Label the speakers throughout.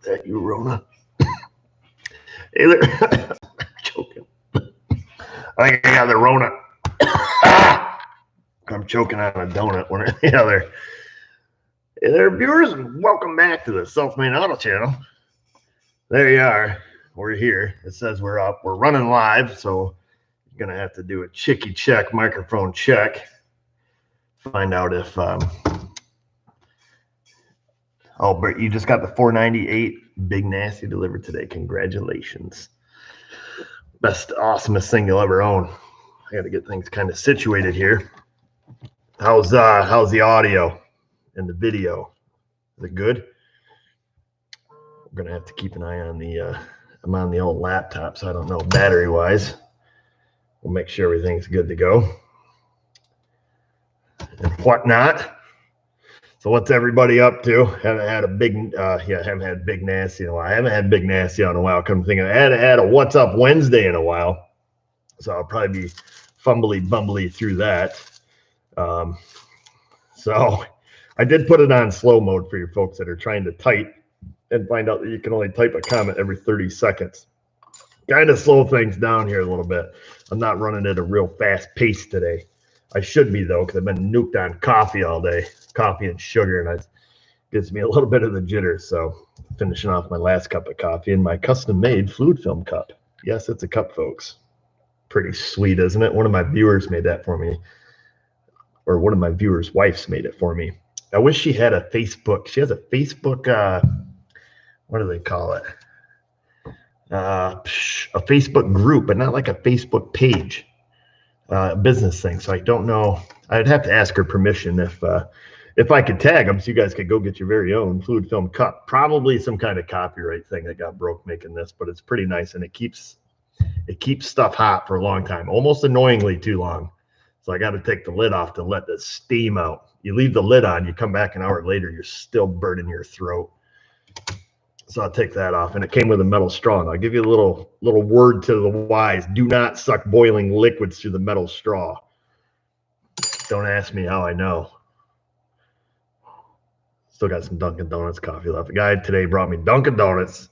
Speaker 1: That you, Rona? Hey there. I'm choking. I think I got the Rona. I'm choking on a donut, one or the other. Hey there, viewers, and welcome back to the Self-Made Auto channel. There you are. We're here. It says we're up. We're running live, so you're going to have to do a chicky check, microphone check. Find out if... Oh, but you just got the 498 Big Nasty delivered today. Congratulations. Best, awesomest thing you'll ever own. I got to get things kind of situated here. How's the audio and the video? Is it good? I'm going to have to keep an eye on the, I'm on the old laptop, so I don't know battery-wise. We'll make sure everything's good to go. And whatnot. So what's everybody up to? Haven't had a big, haven't had Big Nasty in a while. I haven't had Big Nasty on a while. Come thinking, I hadn't had a What's Up Wednesday in a while. So I'll probably be bumbly through that. So I did put it on slow mode for you folks that are trying to type and find out that you can only type a comment every 30 seconds. Kind of slow things down here a little bit. I'm not running at a real fast pace today. I should be, though, because I've been nuked on coffee all day. Coffee and sugar, and it gives me a little bit of the jitters. So finishing off my last cup of coffee in my custom-made fluid film cup. Yes, it's a cup, folks. Pretty sweet, isn't it? One of my viewers made that for me. Or one of my viewers' wives made it for me. I wish she had a Facebook. She has a Facebook, what do they call it? A Facebook group, but not like a Facebook page. Business thing. So I don't know. I'd have to ask her permission if I could tag them so you guys could go get your very own fluid film cup. Probably some kind of copyright thing that got broke making this, but it's pretty nice and it keeps stuff hot for a long time, almost annoyingly too long. So I got to take the lid off to let the steam out. You leave the lid on, you come back an hour later, you're still burning your throat. So I'll take that off, and it came with a metal straw. And I'll give you a little word to the wise: do not suck boiling liquids through the metal straw. Don't ask me how I know. Still got some Dunkin' Donuts coffee left. The guy today brought me Dunkin' Donuts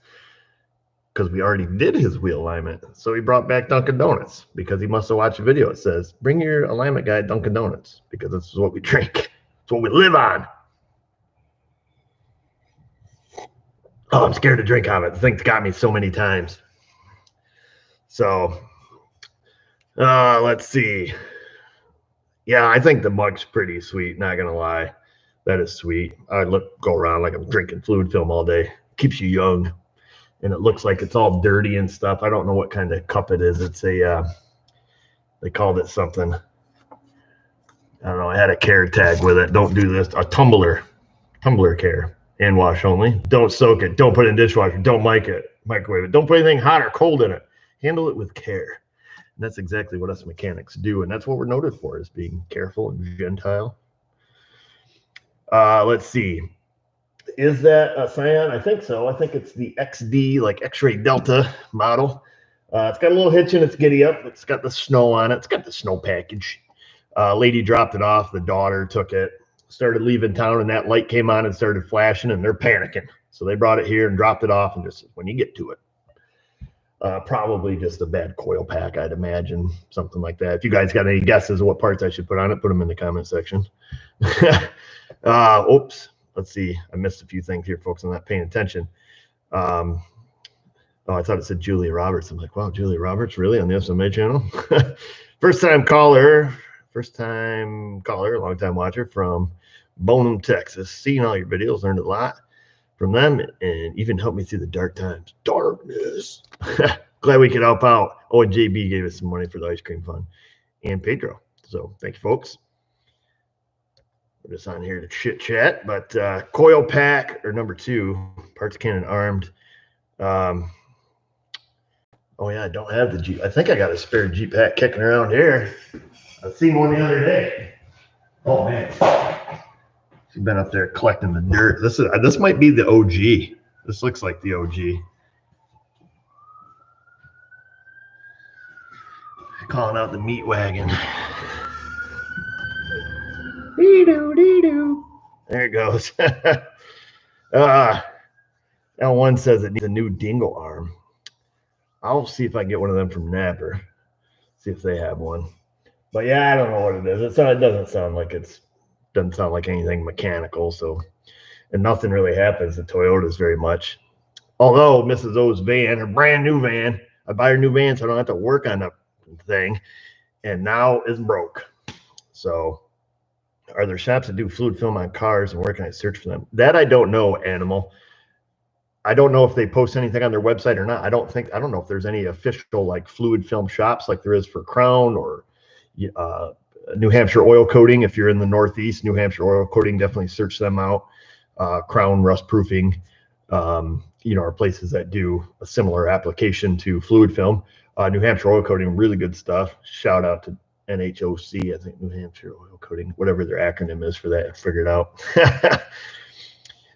Speaker 1: because we already did his wheel alignment. So he brought back Dunkin' Donuts because he must have watched a video. It says, bring your alignment guy Dunkin' Donuts because this is what we drink. It's what we live on. Oh, I'm scared to drink out of it. The thing's got me so many times. So, let's see. Yeah, I think the mug's pretty sweet, not going to lie. That is sweet. I go around like I'm drinking fluid film all day. Keeps you young. And it looks like it's all dirty and stuff. I don't know what kind of cup it is. It's a, they called it something. I don't know. I had a care tag with it. Don't do this. A tumbler care. Hand wash only. Don't soak it. Don't put it in dishwasher. Don't microwave it. Don't put anything hot or cold in it. Handle it with care. And that's exactly what us mechanics do. And that's what we're noted for, is being careful and gentile. Let's see. Is that a Scion? I think so. I think it's the XD, like X-Ray Delta model. It's got a little hitch in its giddy up. It's got the snow on it. It's got the snow package. Lady dropped it off. The daughter took it. Started leaving town, and that light came on and started flashing, and they're panicking. So they brought it here and dropped it off, and just when you get to it, probably just a bad coil pack, I'd imagine, something like that. If you guys got any guesses of what parts I should put on it, put them in the comment section. Oops. Let's see. I missed a few things here, folks. I'm not paying attention. Oh, I thought it said Julia Roberts. I'm like, wow, Julia Roberts, really, on the SMA channel? First time caller, long time watcher from Bonham, Texas. Seen all your videos, learned a lot from them, and even helped me through the dark times. Darkness. Glad we could help out. Oh, and JB gave us some money for the ice cream fund, and Pedro. So thank you, folks. We're just on here to chit chat, but coil pack or number 2, parts cannon armed. Oh yeah, I don't have the Jeep. I think I got a spare Jeep pack kicking around here. I seen one the other day. Oh man, she's been up there collecting the dirt. This might be the OG. This looks like the OG. Calling out the meat wagon. Dee-doo, dee-doo. There it goes. L1 says it needs a new dingle arm. I'll see if I can get one of them from Napper. See if they have one. But yeah, I don't know what it is. It doesn't sound like doesn't sound like anything mechanical. So, and nothing really happens to Toyotas very much. Although Mrs. O's van, her brand new van, I buy her new van so I don't have to work on the thing, and now is broke. So, are there shops that do fluid film on cars, and where can I search for them? That I don't know, Animal. I don't know if they post anything on their website or not. I don't know if there's any official like fluid film shops like there is for Crown or New Hampshire Oil Coating. If you're in the Northeast, New Hampshire Oil Coating, definitely search them out. Crown Rust Proofing, are places that do a similar application to fluid film. New Hampshire Oil Coating, really good stuff. Shout out to NHOC, I think New Hampshire Oil Coating, whatever their acronym is for that. I figured it out.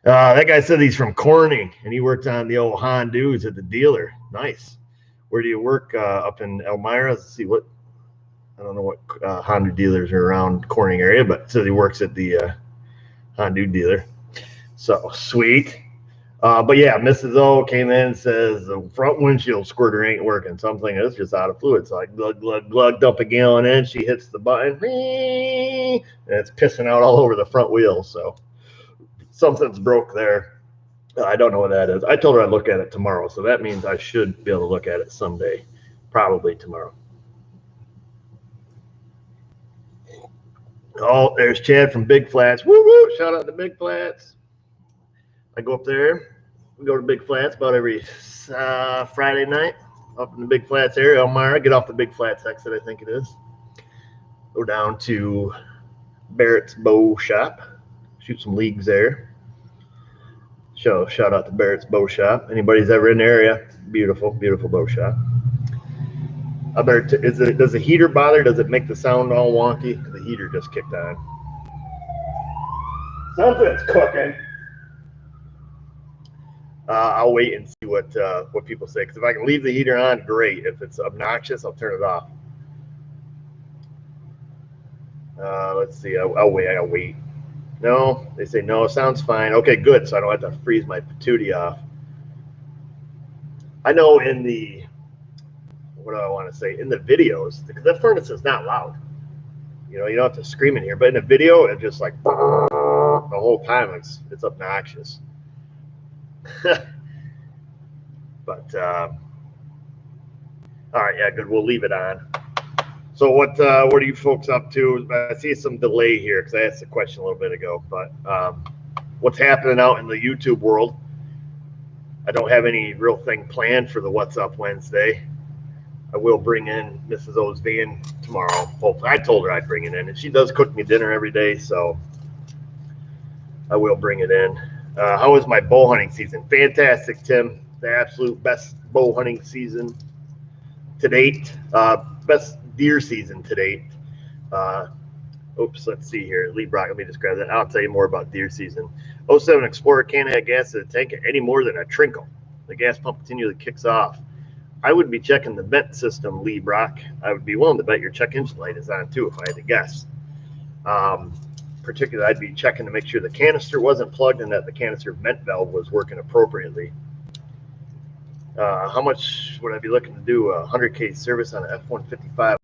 Speaker 1: That guy said he's from Corning, and he worked on the old Hondu's at the dealer. Nice. Where do you work? Up in Elmira? Let's see what. I don't know what Honda dealers are around Corning area, but so he works at the Honda dealer. So sweet. But yeah, Mrs. O came in and says the front windshield squirter ain't working. So I'm thinking it's just out of fluid. So I glug, dump a gallon in. She hits the button, and it's pissing out all over the front wheels. So something's broke there. I don't know what that is. I told her I'd look at it tomorrow. So that means I should be able to look at it someday, probably tomorrow. Oh, there's Chad from Big Flats. Woo woo! Shout out to Big Flats. I go up there. We go to Big Flats about every Friday night up in the Big Flats area. Elmira, get off the Big Flats exit, I think it is. Go down to Barrett's Bow Shop. Shoot some leagues there. Shout out to Barrett's Bow Shop. Anybody's ever in the area, beautiful, beautiful bow shop. Does the heater bother? Does it make the sound all wonky? The heater just kicked on. Something's cooking. I'll wait and see what people say. Because if I can leave the heater on, great. If it's obnoxious, I'll turn it off. Let's see. I'll wait. No, they say no. Sounds fine. Okay, good. So I don't have to freeze my patootie off. I know in the what do I want to say? In the videos, because the furnace is not loud. You don't have to scream in here. But in the video, it's just like the whole time. It's obnoxious. But all right, yeah, good. We'll leave it on. So what are you folks up to? I see some delay here because I asked the question a little bit ago. But what's happening out in the YouTube world? I don't have any real thing planned for the What's Up Wednesday. I will bring in Mrs. O's van tomorrow. Hopefully, I told her I'd bring it in, and she does cook me dinner every day, so I will bring it in. How was my bow hunting season? Fantastic, Tim. The absolute best bow hunting season to date. Best deer season to date. Let's see here. Lee Brock, let me just grab that. I'll tell you more about deer season. 07 Explorer can't add gas to the tank any more than a trinkle. The gas pump continually kicks off. I would be checking the vent system, Lee Brock. I would be willing to bet your check engine light is on too if I had to guess. Particularly, I'd be checking to make sure the canister wasn't plugged and that the canister vent valve was working appropriately. How much would I be looking to do a 100K service on an F-155?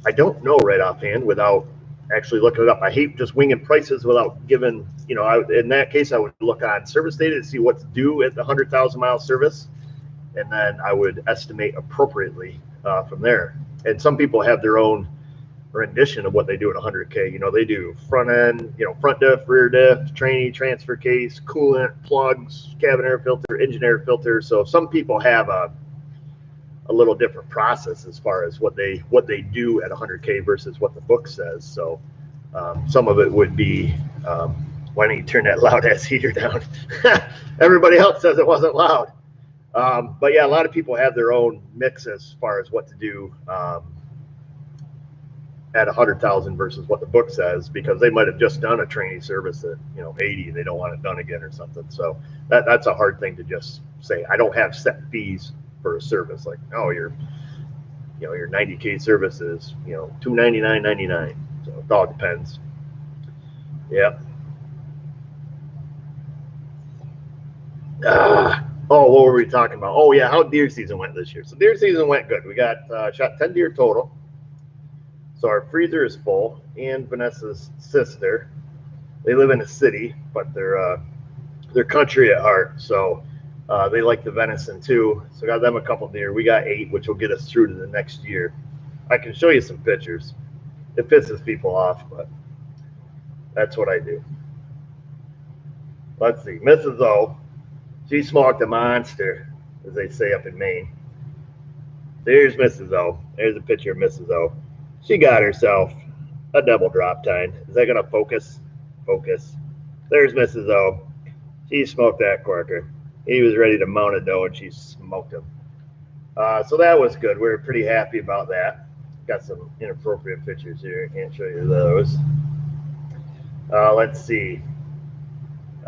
Speaker 1: I don't know right offhand without actually looking it up. I hate just winging prices without giving, in that case, I would look on service data to see what's due at the 100,000 mile service. And then I would estimate appropriately from there. And some people have their own rendition of what they do at 100K. They do front end, front diff, rear diff, trainee, transfer case, coolant, plugs, cabin air filter, engine air filter. So some people have a little different process as far as what they do at 100K versus what the book says. So some of it would be, why don't you turn that loud ass heater down? Everybody else says it wasn't loud. But yeah, a lot of people have their own mix as far as what to do at 100,000 versus what the book says, because they might have just done a training service at 80 and they don't want it done again or something. So that's a hard thing to just say. I don't have set fees for a service like, oh, your 90K service is $299.99. So it all depends. Yeah. Oh, what were we talking about? Oh yeah, how deer season went this year. So deer season went good. We got shot 10 deer total. So our freezer is full. And Vanessa's sister, they live in a city, but they're country at heart. So they like the venison too. So got them a couple deer. We got 8, which will get us through to the next year. I can show you some pictures. It pisses people off, but that's what I do. Let's see. Mrs. O, she smoked a monster, as they say up in Maine. There's Mrs. O. There's a picture of Mrs. O. She got herself a double drop tine. Is that going to focus? Focus. There's Mrs. O. She smoked that corker. He was ready to mount a doe, and she smoked him. So that was good. We were pretty happy about that. Got some inappropriate pictures here. I can't show you those. Let's see.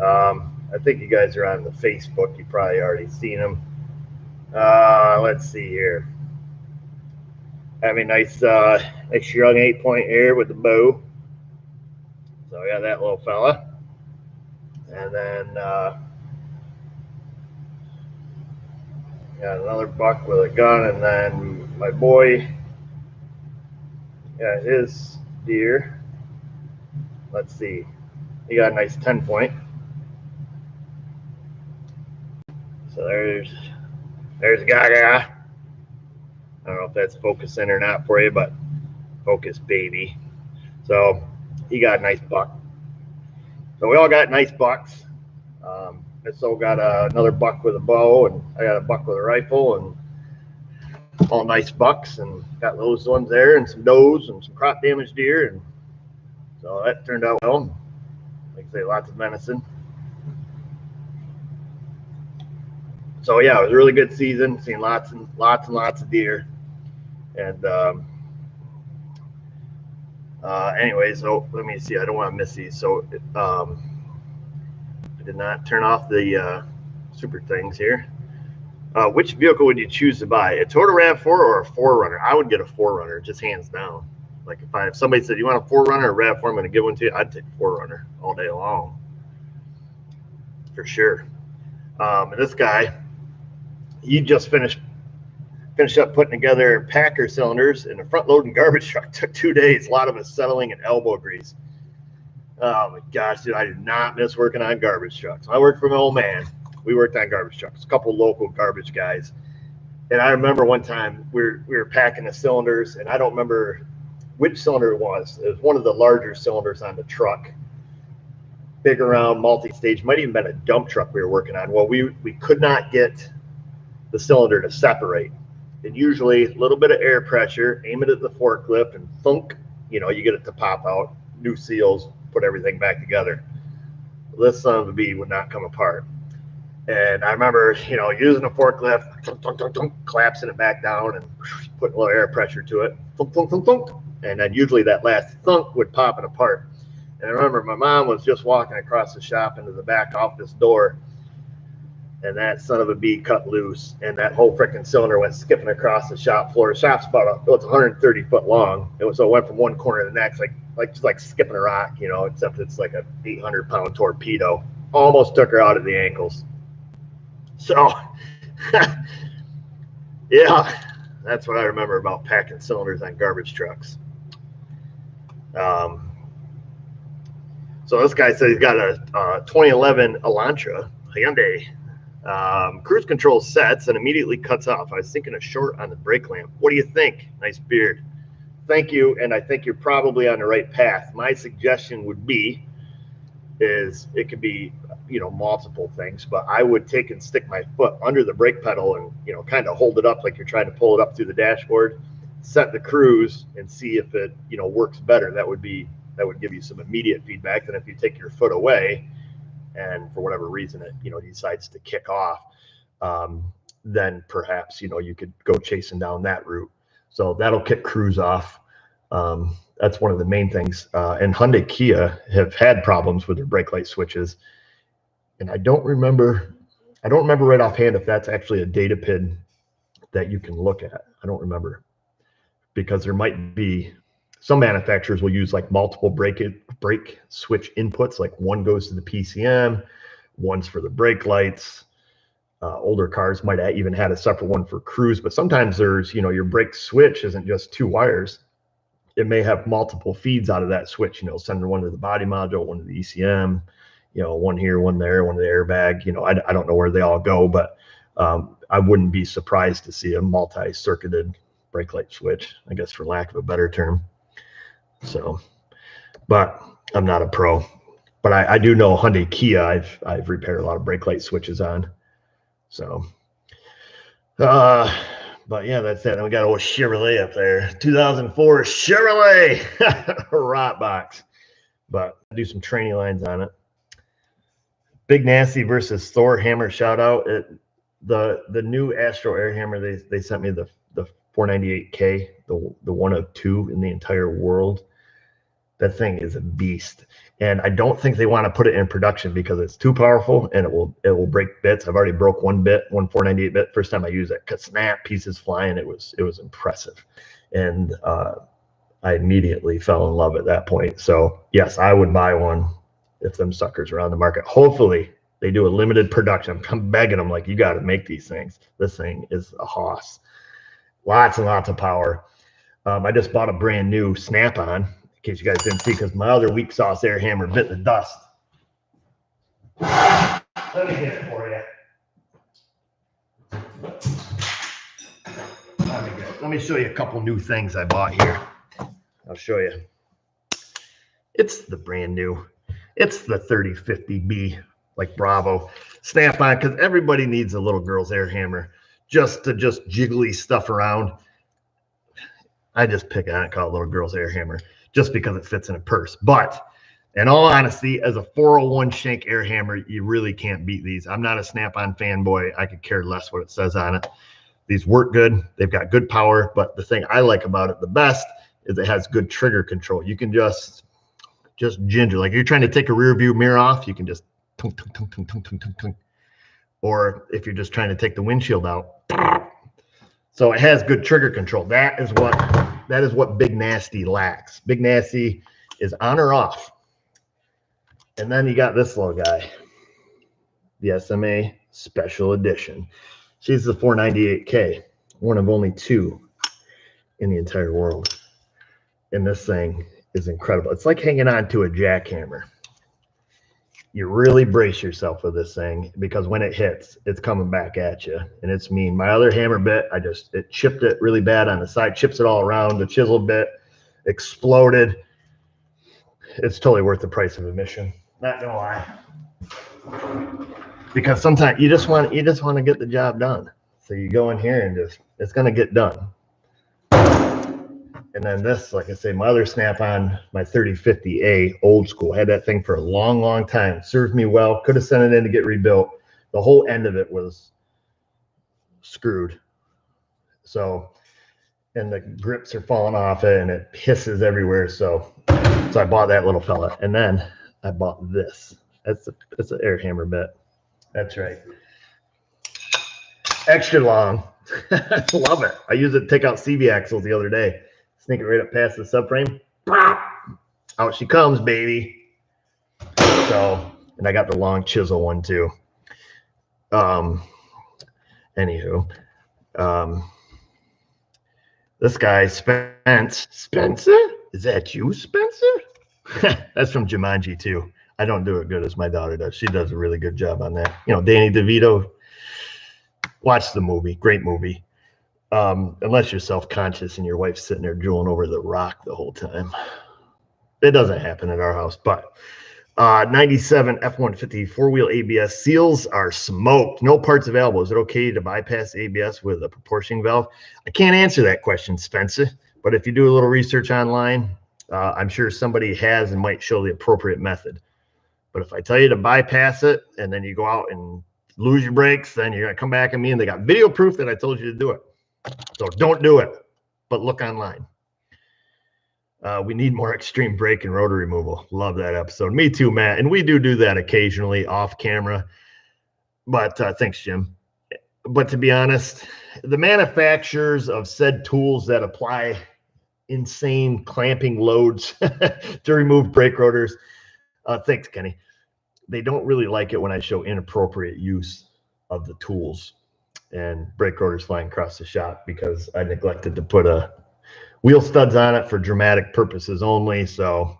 Speaker 1: I think you guys are on the Facebook. You probably already seen them. Let's see here. Having nice young 8-point air with the bow. So yeah, that little fella. And then got another buck with a gun, and then my boy got his deer. Let's see. He got a nice 10-point. So there's Gaga. I don't know if that's focusing or not for you, but focus, baby. So he got a nice buck. So we all got nice bucks. So got another buck with a bow, and I got a buck with a rifle, and all nice bucks, and got those ones there, and some does, and some crop damaged deer, and so that turned out well. Like I say, lots of venison. So yeah, it was a really good season. Seeing lots and lots of deer. And anyway, so let me see. I don't want to miss these. So I did not turn off the super things here. Which vehicle would you choose to buy? A Toyota RAV4 or a 4Runner? I would get a 4Runner, just hands down. Like if somebody said, you want a 4Runner or a RAV4, I'm going to give one to you, I'd take a 4Runner all day long. For sure. And this guy, he just finished up putting together Packer cylinders in a front-loading garbage truck. Took 2 days, a lot of it settling in elbow grease. Oh my gosh, dude, I did not miss working on garbage trucks. I worked for my old man. We worked on garbage trucks, a couple local garbage guys. And I remember one time we were packing the cylinders, and I don't remember which cylinder it was. It was one of the larger cylinders on the truck. Big around, multi-stage, might even been a dump truck we were working on. Well, we could not get the cylinder to separate. And usually a little bit of air pressure, aim it at the forklift, and thunk, you get it to pop out, new seals, put everything back together. This son of a bee would not come apart. And I remember, using a forklift, thunk, thunk, thunk, thunk, collapsing it back down and putting a little air pressure to it, thunk, thunk, thunk, thunk. And then usually that last thunk would pop it apart. And I remember my mom was just walking across the shop into the back office door, and that son of a bee cut loose, and that whole freaking cylinder went skipping across the shop floor. The shop's it's 130 foot long. So it went from one corner to the next, like skipping a rock, except it's like a 800-pound torpedo. Almost took her out at the ankles. So, yeah, that's what I remember about packing cylinders on garbage trucks. So this guy said he's got a 2011 Elantra Hyundai. Cruise control sets and immediately cuts off. I was thinking a short on the brake lamp. What do you think? Nice beard. Thank you, and I think you're probably on the right path. My suggestion would be it could be multiple things, but I would take and stick my foot under the brake pedal and kind of hold it up like you're trying to pull it up through the dashboard, set the cruise, and see if it works better. That would give you some immediate feedback. Then if you take your foot away and for whatever reason it decides to kick off, then perhaps you could go chasing down that route. So that'll kick cruise off. That's one of the main things. And Hyundai Kia have had problems with their brake light switches, and I don't remember right offhand if that's actually a data pin that you can look at. I don't remember, because there might be some manufacturers will use like multiple brake switch inputs, like one goes to the PCM, one's for the brake lights. Older cars might have even had a separate one for cruise, but sometimes there's, you know, your brake switch isn't just 2 wires. It may have multiple feeds out of that switch, you know, sending one to the body module, one to the ECM, you know, one here, one there, one to the airbag. You know, I don't know where they all go, but I wouldn't be surprised to see a multi-circuited brake light switch, I guess, for lack of a better term. So, but I'm not a pro. But I do know Hyundai Kia, I've repaired a lot of brake light switches on. So, but yeah, that's it. And we got old Chevrolet up there, 2004 Chevrolet rot box. But do some training lines on it. Big Nasty versus Thor hammer shout out. The new Astro air hammer, they sent me the 498K, the one of two in the entire world. That thing is a beast. And I don't think they want to put it in production because it's too powerful and it will break bits. I've already broke one 498 bit. First time I used it, cut snap, pieces flying. It was impressive. And I immediately fell in love at that point. So yes, I would buy one if them suckers are on the market. Hopefully they do a limited production. I'm begging them, like, you got to make these things. This thing is a hoss. Lots and lots of power. I just bought a brand new Snap-on, in case you guys didn't see, because my other weak sauce air hammer bit the dust. Let me get it for you. Let me show you a couple new things I bought here. I'll show you. It's the brand new. It's the 3050B, like Bravo. Snap-on, because everybody needs a little girl's air hammer just to jiggly stuff around. I just pick on it, call it little girl's air hammer, just because it fits in a purse. But in all honesty, as a 401 shank air hammer, you really can't beat these. I'm not a Snap-on fanboy. I could care less what it says on it. These work good. They've got good power. But the thing I like about it the best is it has good trigger control. You can just ginger. Like you're trying to take a rear view mirror off, you can just tung, tung, tung, tung, tung, tung, tung, tung. Or if you're just trying to take the windshield out. So it has good trigger control. That is what Big Nasty lacks. Big Nasty is on or off. And then you got this little guy, the SMA Special Edition. She's the 498K, one of only two in the entire world. And this thing is incredible. It's like hanging on to a jackhammer. You really brace yourself with this thing, because when it hits, it's coming back at you, and it's mean. My other hammer bit, it chipped it really bad on the side, chips it all around. The chisel bit exploded. It's totally worth the price of admission. Not gonna lie, because sometimes you just want to get the job done. So you go in here and it's gonna get done. And then this, like I say, my other Snap-on, my 3050A, old school, had that thing for a long, long time. Served me well. Could have sent it in to get rebuilt. The whole end of it was screwed. So, and the grips are falling off it, and it pisses everywhere. So I bought that little fella, and then I bought this. That's an air hammer bit. That's right. Extra long. Love it. I used it to take out CV axles the other day. Sneak it right up past the subframe. Out she comes, baby. So, and I got the long chisel one too. Anywho, this guy, Spencer? Is that you, Spencer? That's from Jumanji too. I don't do it good as my daughter does. She does a really good job on that. You know, Danny DeVito. Watch the movie. Great movie. Unless you're self-conscious and your wife's sitting there drooling over the rock the whole time. It doesn't happen at our house. But 97 F-150 four-wheel ABS seals are smoked. No parts available. Is it okay to bypass ABS with a proportioning valve? I can't answer that question, Spencer. But if you do a little research online, I'm sure somebody has and might show the appropriate method. But if I tell you to bypass it and then you go out and lose your brakes, then you're going to come back at me, and they got video proof that I told you to do it. So don't do it, but look online. We need more extreme brake and rotor removal. Love that episode. Me too, Matt. And we do that occasionally off camera. But thanks, Jim. But to be honest, the manufacturers of said tools that apply insane clamping loads to remove brake rotors, thanks, Kenny. They don't really like it when I show inappropriate use of the tools, and brake rotors flying across the shop because I neglected to put a wheel studs on it for dramatic purposes only. So,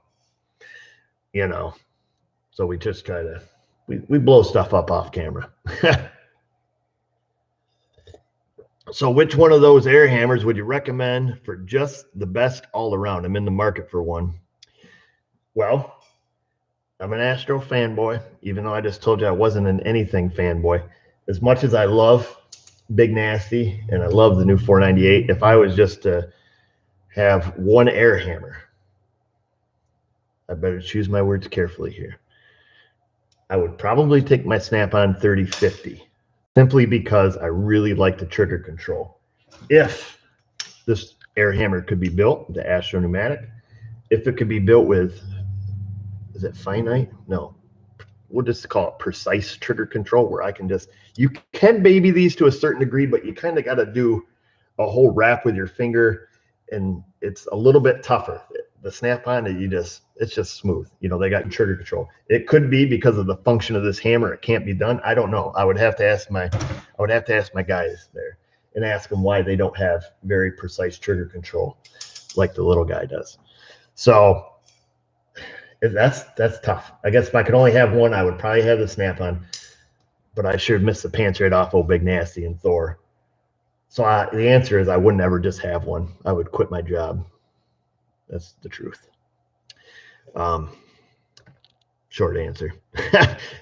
Speaker 1: you know, so we just try to, we blow stuff up off camera. So which one of those air hammers would you recommend for just the best all around? I'm in the market for one. Well, I'm an Astro fanboy, even though I just told you I wasn't an anything fanboy. As much as I love Big Nasty and I love the new 498, if I was just to have one air hammer, I better choose my words carefully here. I would probably take my Snap-on 3050, simply because I really like the trigger control. If this air hammer could be built, the Astro pneumatic, if it could be built with, is it finite? No, we'll just call it precise trigger control, where I can just, you can baby these to a certain degree, but you kind of got to do a whole wrap with your finger, and it's a little bit tougher. The Snap-on, it's just smooth. You know, they got trigger control. It could be because of the function of this hammer, it can't be done. I don't know. I would have to ask my guys there and ask them why they don't have very precise trigger control like the little guy does. So that's tough. I guess if I could only have one, I would probably have the Snap-on, but I sure missed the pants right off old Big Nasty and Thor. So the answer is I wouldn't ever just have one. I would quit my job. That's the truth. Short answer.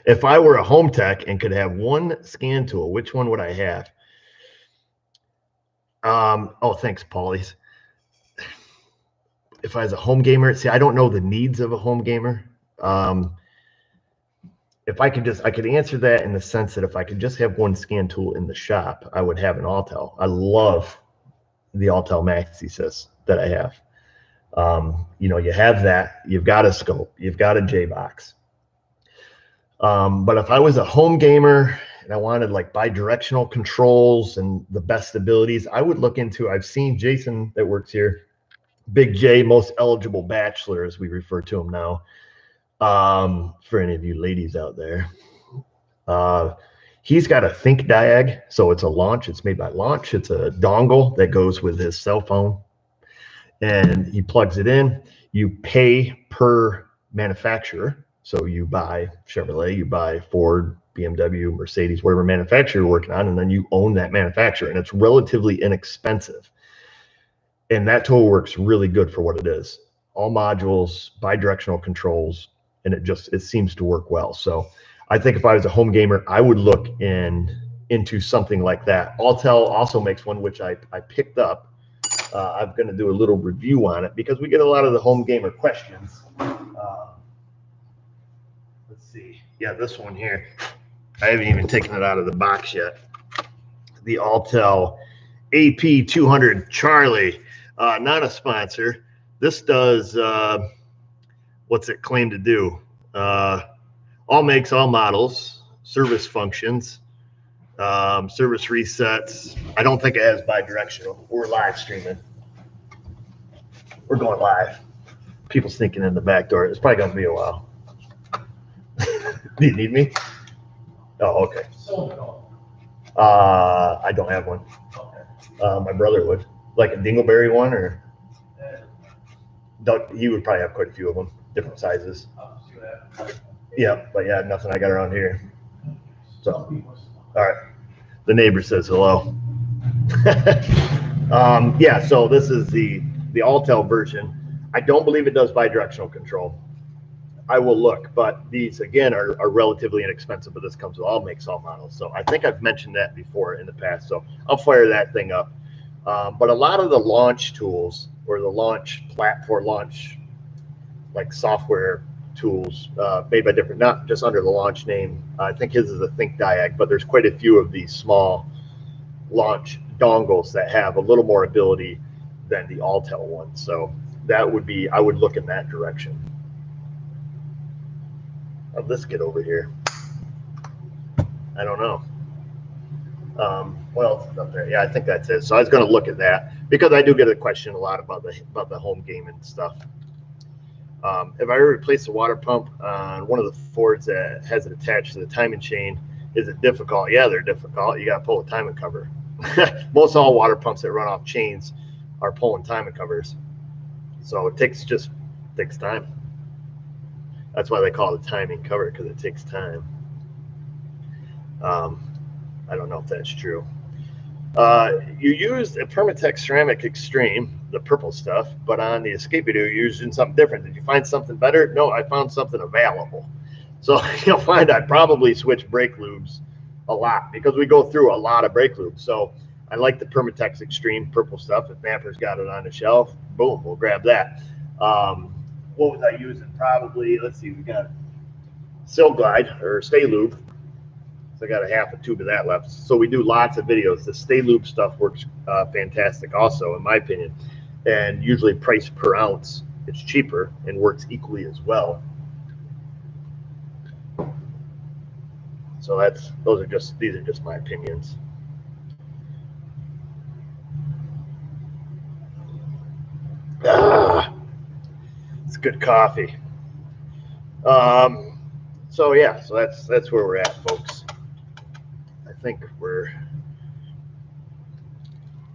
Speaker 1: If I were a home tech and could have one scan tool, which one would I have? Oh, thanks, Paulies. If I was a home gamer, see, I don't know the needs of a home gamer. If I could answer that in the sense that if I could just have one scan tool in the shop, I would have an Autel. I love the Autel MaxiSys that I have. You know, you have that, you've got a scope, you've got a J-box. But if I was a home gamer and I wanted like bi-directional controls and the best abilities, I would look into, I've seen Jason that works here, Big J, most eligible bachelor, as we refer to him now, for any of you ladies out there. He's got a Think Diag, so it's a launch, it's made by Launch. It's a dongle that goes with his cell phone, and he plugs it in. You pay per manufacturer. So you buy Chevrolet, you buy Ford, BMW, Mercedes, whatever manufacturer you're working on, and then you own that manufacturer, and it's relatively inexpensive. And that tool works really good for what it is. All modules, bi-directional controls, and it seems to work well. So I think if I was a home gamer, I would look into something like that. Autel also makes one, which I picked up. I'm going to do a little review on it because we get a lot of the home gamer questions. Let's see. Yeah, this one here. I haven't even taken it out of the box yet. The Autel AP200 Charlie. Not a sponsor. This does, what's it claim to do? All makes, all models, service functions, service resets. I don't think it has bi-directional. We're live streaming. We're going live. People sneaking in the back door. It's probably going to be a while. Do you need me? Oh, okay. I don't have one. My brother would. Like a dingleberry one, or he would probably have quite a few of them, different sizes. Yeah, but yeah, nothing I got around here. So, all right. The neighbor says hello. Yeah, so this is the Autel version. I don't believe it does bi-directional control. I will look, but these again are relatively inexpensive, but this comes with all makes, all models. So I think I've mentioned that before in the past. So I'll fire that thing up. But a lot of the launch tools or the launch platform, launch like software tools made by different, not just under the Launch name. I think his is a Think Diag, but there's quite a few of these small launch dongles that have a little more ability than the Autel one. So that would be, I would look in that direction. How'd this get over here? I don't know. What else is up there? Yeah, I think that's it. So I was going to look at that because I do get a question a lot about the home gaming stuff. If I replace the water pump on one of the Fords that has it attached to the timing chain, Is it difficult? Yeah, they're difficult. You got to pull a timing cover. Most all water pumps that run off chains are pulling timing covers. So it takes time. That's why they call it a timing cover, because it takes time. I don't know if that's true. You used a Permatex Ceramic Extreme, the purple stuff, but on the escape video, you're using something different. Did you find something better? No, I found something available. So you'll find I probably switch brake lubes a lot because we go through a lot of brake lubes. So I like the Permatex Extreme purple stuff. If Napper's got it on the shelf, boom, we'll grab that. What was I using? Probably, let's see, we got Sil Glide or Stay Lube. So I got a half a tube of that left. So we do lots of videos. The Stay Lube stuff works fantastic also, in my opinion. And usually price per ounce, it's cheaper and works equally as well. So these are just my opinions. It's good coffee. So yeah, so that's where we're at, folks. I think we're,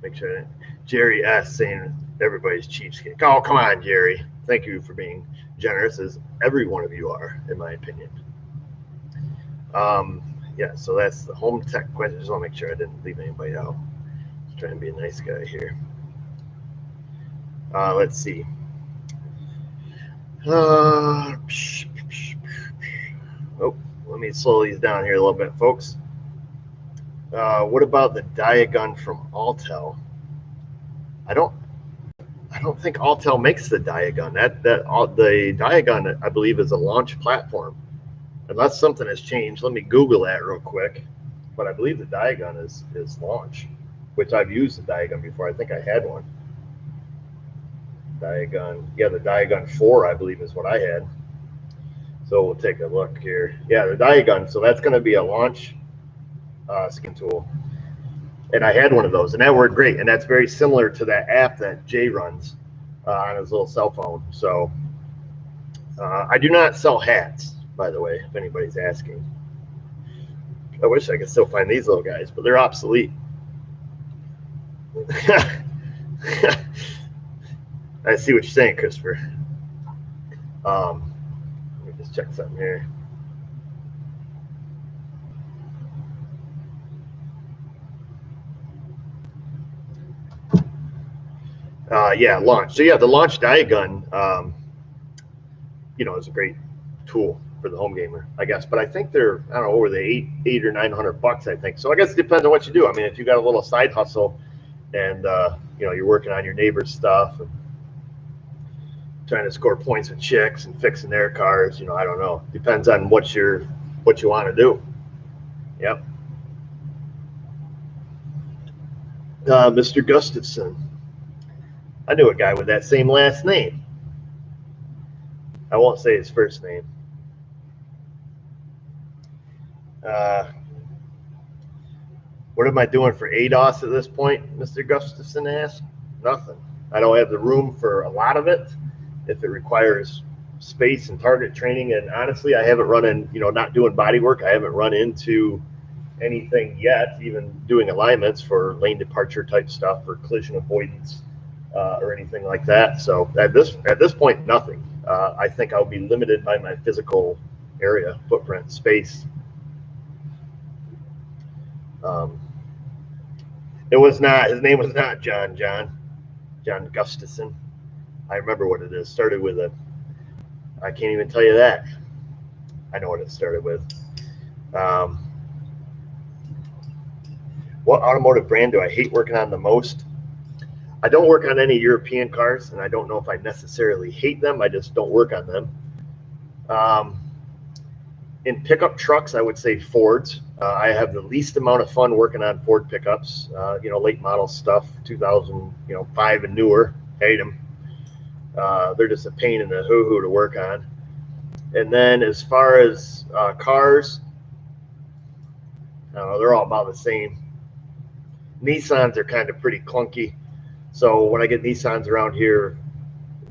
Speaker 1: make sure. Jerry S saying everybody's cheapskate. Oh, come on, Jerry. Thank you for being generous, as every one of you are, in my opinion. Yeah, so that's the home tech question. Just want to make sure I didn't leave anybody out. Just trying to be a nice guy here. Let's see. Oh, let me slow these down here a little bit, folks. What about the Diagun from Autel? I don't think Autel makes the Diagun. The Diagun, I believe, is a launch platform. Unless something has changed, let me Google that real quick. But I believe the Diagun is launch, which I've used the Diagun before. I think I had one. Diagun, yeah, the Diagun 4, I believe, is what I had. So we'll take a look here. Yeah, the Diagun. So that's going to be a launch skin tool. And I had one of those, and that worked great. And that's very similar to that app that Jay runs on his little cell phone. So I do not sell hats, by the way, if anybody's asking. I wish I could still find these little guys, but they're obsolete. I see what you're saying, Christopher. Let me just check something here. Yeah, launch. So yeah, the launch Diagun, you know, is a great tool for the home gamer, I guess. But I think they're, I don't know, over the $800 or $900, I think. So I guess it depends on what you do. I mean, if you got a little side hustle and you know, you're working on your neighbor's stuff and trying to score points with chicks and fixing their cars, you know, I don't know. Depends on what you want to do. Yep. Mr. Gustafson. I knew a guy with that same last name. I won't say his first name. What am I doing for ADOS at this point, Mr. Gustafson asked? Nothing. I don't have the room for a lot of it. If it requires space and target training, and honestly, I haven't run in, you know, not doing body work, I haven't run into anything yet, even doing alignments for lane departure type stuff or collision avoidance or anything like that. So at this point, nothing. I think I'll be limited by my physical area, footprint, space. It was not, his name was not John Gustafson. I remember what it is. Started with a, I can't even tell you that. I know what it started with. What automotive brand do I hate working on the most? I don't work on any European cars, and I don't know if I necessarily hate them. I just don't work on them. In pickup trucks, I would say Fords. I have the least amount of fun working on Ford pickups. You know, late model stuff, 2005 and newer. Hate them. They're just a pain in the hoo-hoo to work on. And then as far as cars, I don't know, they're all about the same. Nissans are kind of pretty clunky. So when I get Nissans around here,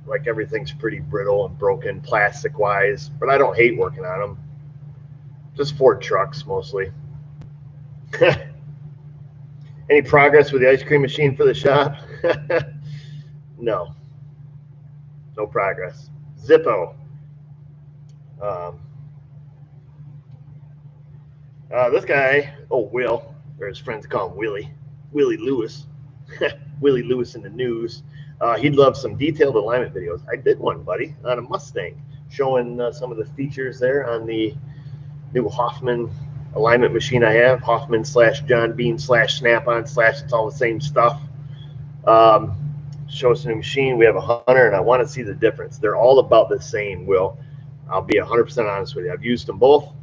Speaker 1: like everything's pretty brittle and broken plastic-wise, but I don't hate working on them. Just Ford trucks mostly. Any progress with the ice cream machine for the shop? No. No progress. Zippo. This guy, Will, or his friends call him Willie Lewis. Willie Lewis in the news. He'd love some detailed alignment videos. I did one, buddy, on a Mustang, showing some of the features there on the new Hoffman alignment machine I have. Hoffman / John Bean / Snap-on / it's all the same stuff. Show us a new machine. We have a Hunter, and I want to see the difference. They're all about the same, Will. I'll be 100% honest with you. I've used them both.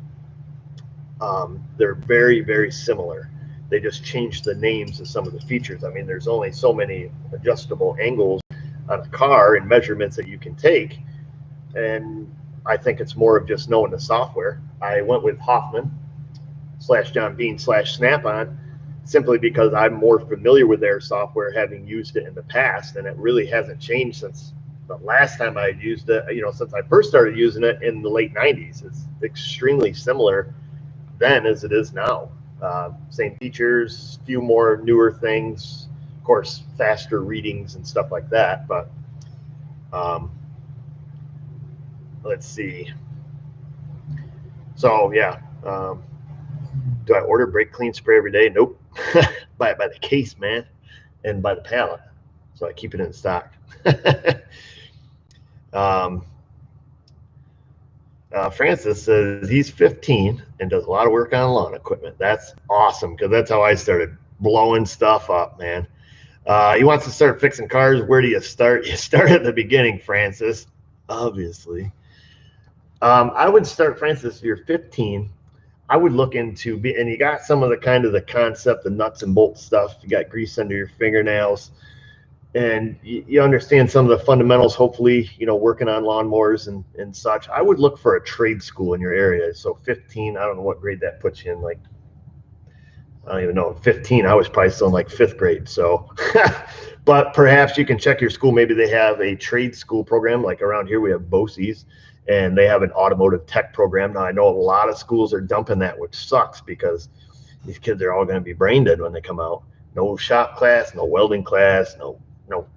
Speaker 1: They're very, very similar. They just changed the names of some of the features. I mean, there's only so many adjustable angles on a car and measurements that you can take. And I think it's more of just knowing the software. I went with Hoffman / John Bean / Snap-on simply because I'm more familiar with their software, having used it in the past, and it really hasn't changed since the last time I used it. You know, since I first started using it in the late 90s. It's extremely similar then as it is now. Same features, few more newer things, of course, faster readings and stuff like that. But let's see. So yeah, do I order brake clean spray every day? Nope. Buy it by the case, man, and by the pallet. So I keep it in stock. Francis says he's 15 and does a lot of work on lawn equipment. That's awesome, because that's how I started blowing stuff up, man. He wants to start fixing cars. Where do you start? You start at the beginning, Francis, obviously. I would start, Francis, if you're 15, I would look into, and you got some of the kind of the concept, the nuts and bolts stuff. You got grease under your fingernails, and you understand some of the fundamentals, hopefully, you know, working on lawnmowers and such. I would look for a trade school in your area. So 15, I don't know what grade that puts you in. Like, I don't even know. 15, I was probably still in like 5th grade. So, but perhaps you can check your school. Maybe they have a trade school program. Like around here, we have BOCES, and they have an automotive tech program. Now, I know a lot of schools are dumping that, which sucks, because these kids are all going to be brain dead when they come out. No shop class, no welding class, no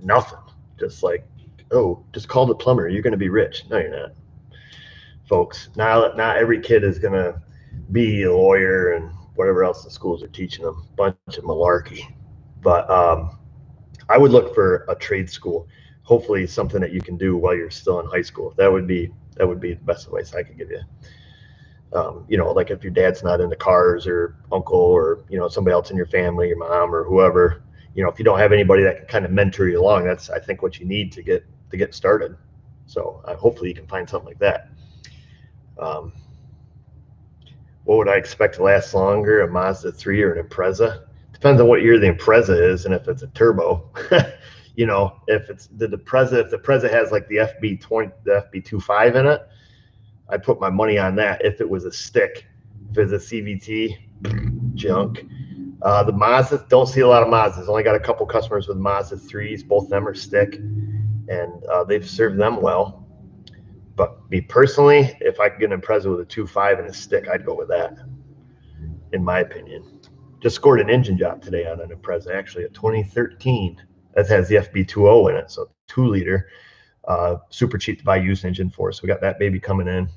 Speaker 1: nothing. Just like, oh, just call the plumber, you're going to be rich. No, you're not, folks. Not every kid is going to be a lawyer and whatever else the schools are teaching them. Bunch of malarkey. But I would look for a trade school, hopefully something that you can do while you're still in high school. That would be the best advice I could give you. You know, like if your dad's not into cars, or uncle, or, you know, somebody else in your family, your mom or whoever, you know, if you don't have anybody that can kind of mentor you along, that's, I think, what you need to get started. So hopefully you can find something like that. What would I expect to last longer, a Mazda 3 or an Impreza? Depends on what year the Impreza is and if it's a turbo. You know, if it's the Impreza, if the Impreza has like the FB20, the FB25 in it, I'd put my money on that. If it was a stick, if it's a CVT, junk. The Mazda, don't see a lot of Mazdas. Only got a couple customers with Mazda 3s. Both of them are stick, and they've served them well. But me personally, if I could get an Impreza with a 2.5 and a stick, I'd go with that, in my opinion. Just scored an engine job today on an Impreza, actually, a 2013. That has the FB20 in it, so 2-liter. Super cheap to buy used engine for. So we got that baby coming in.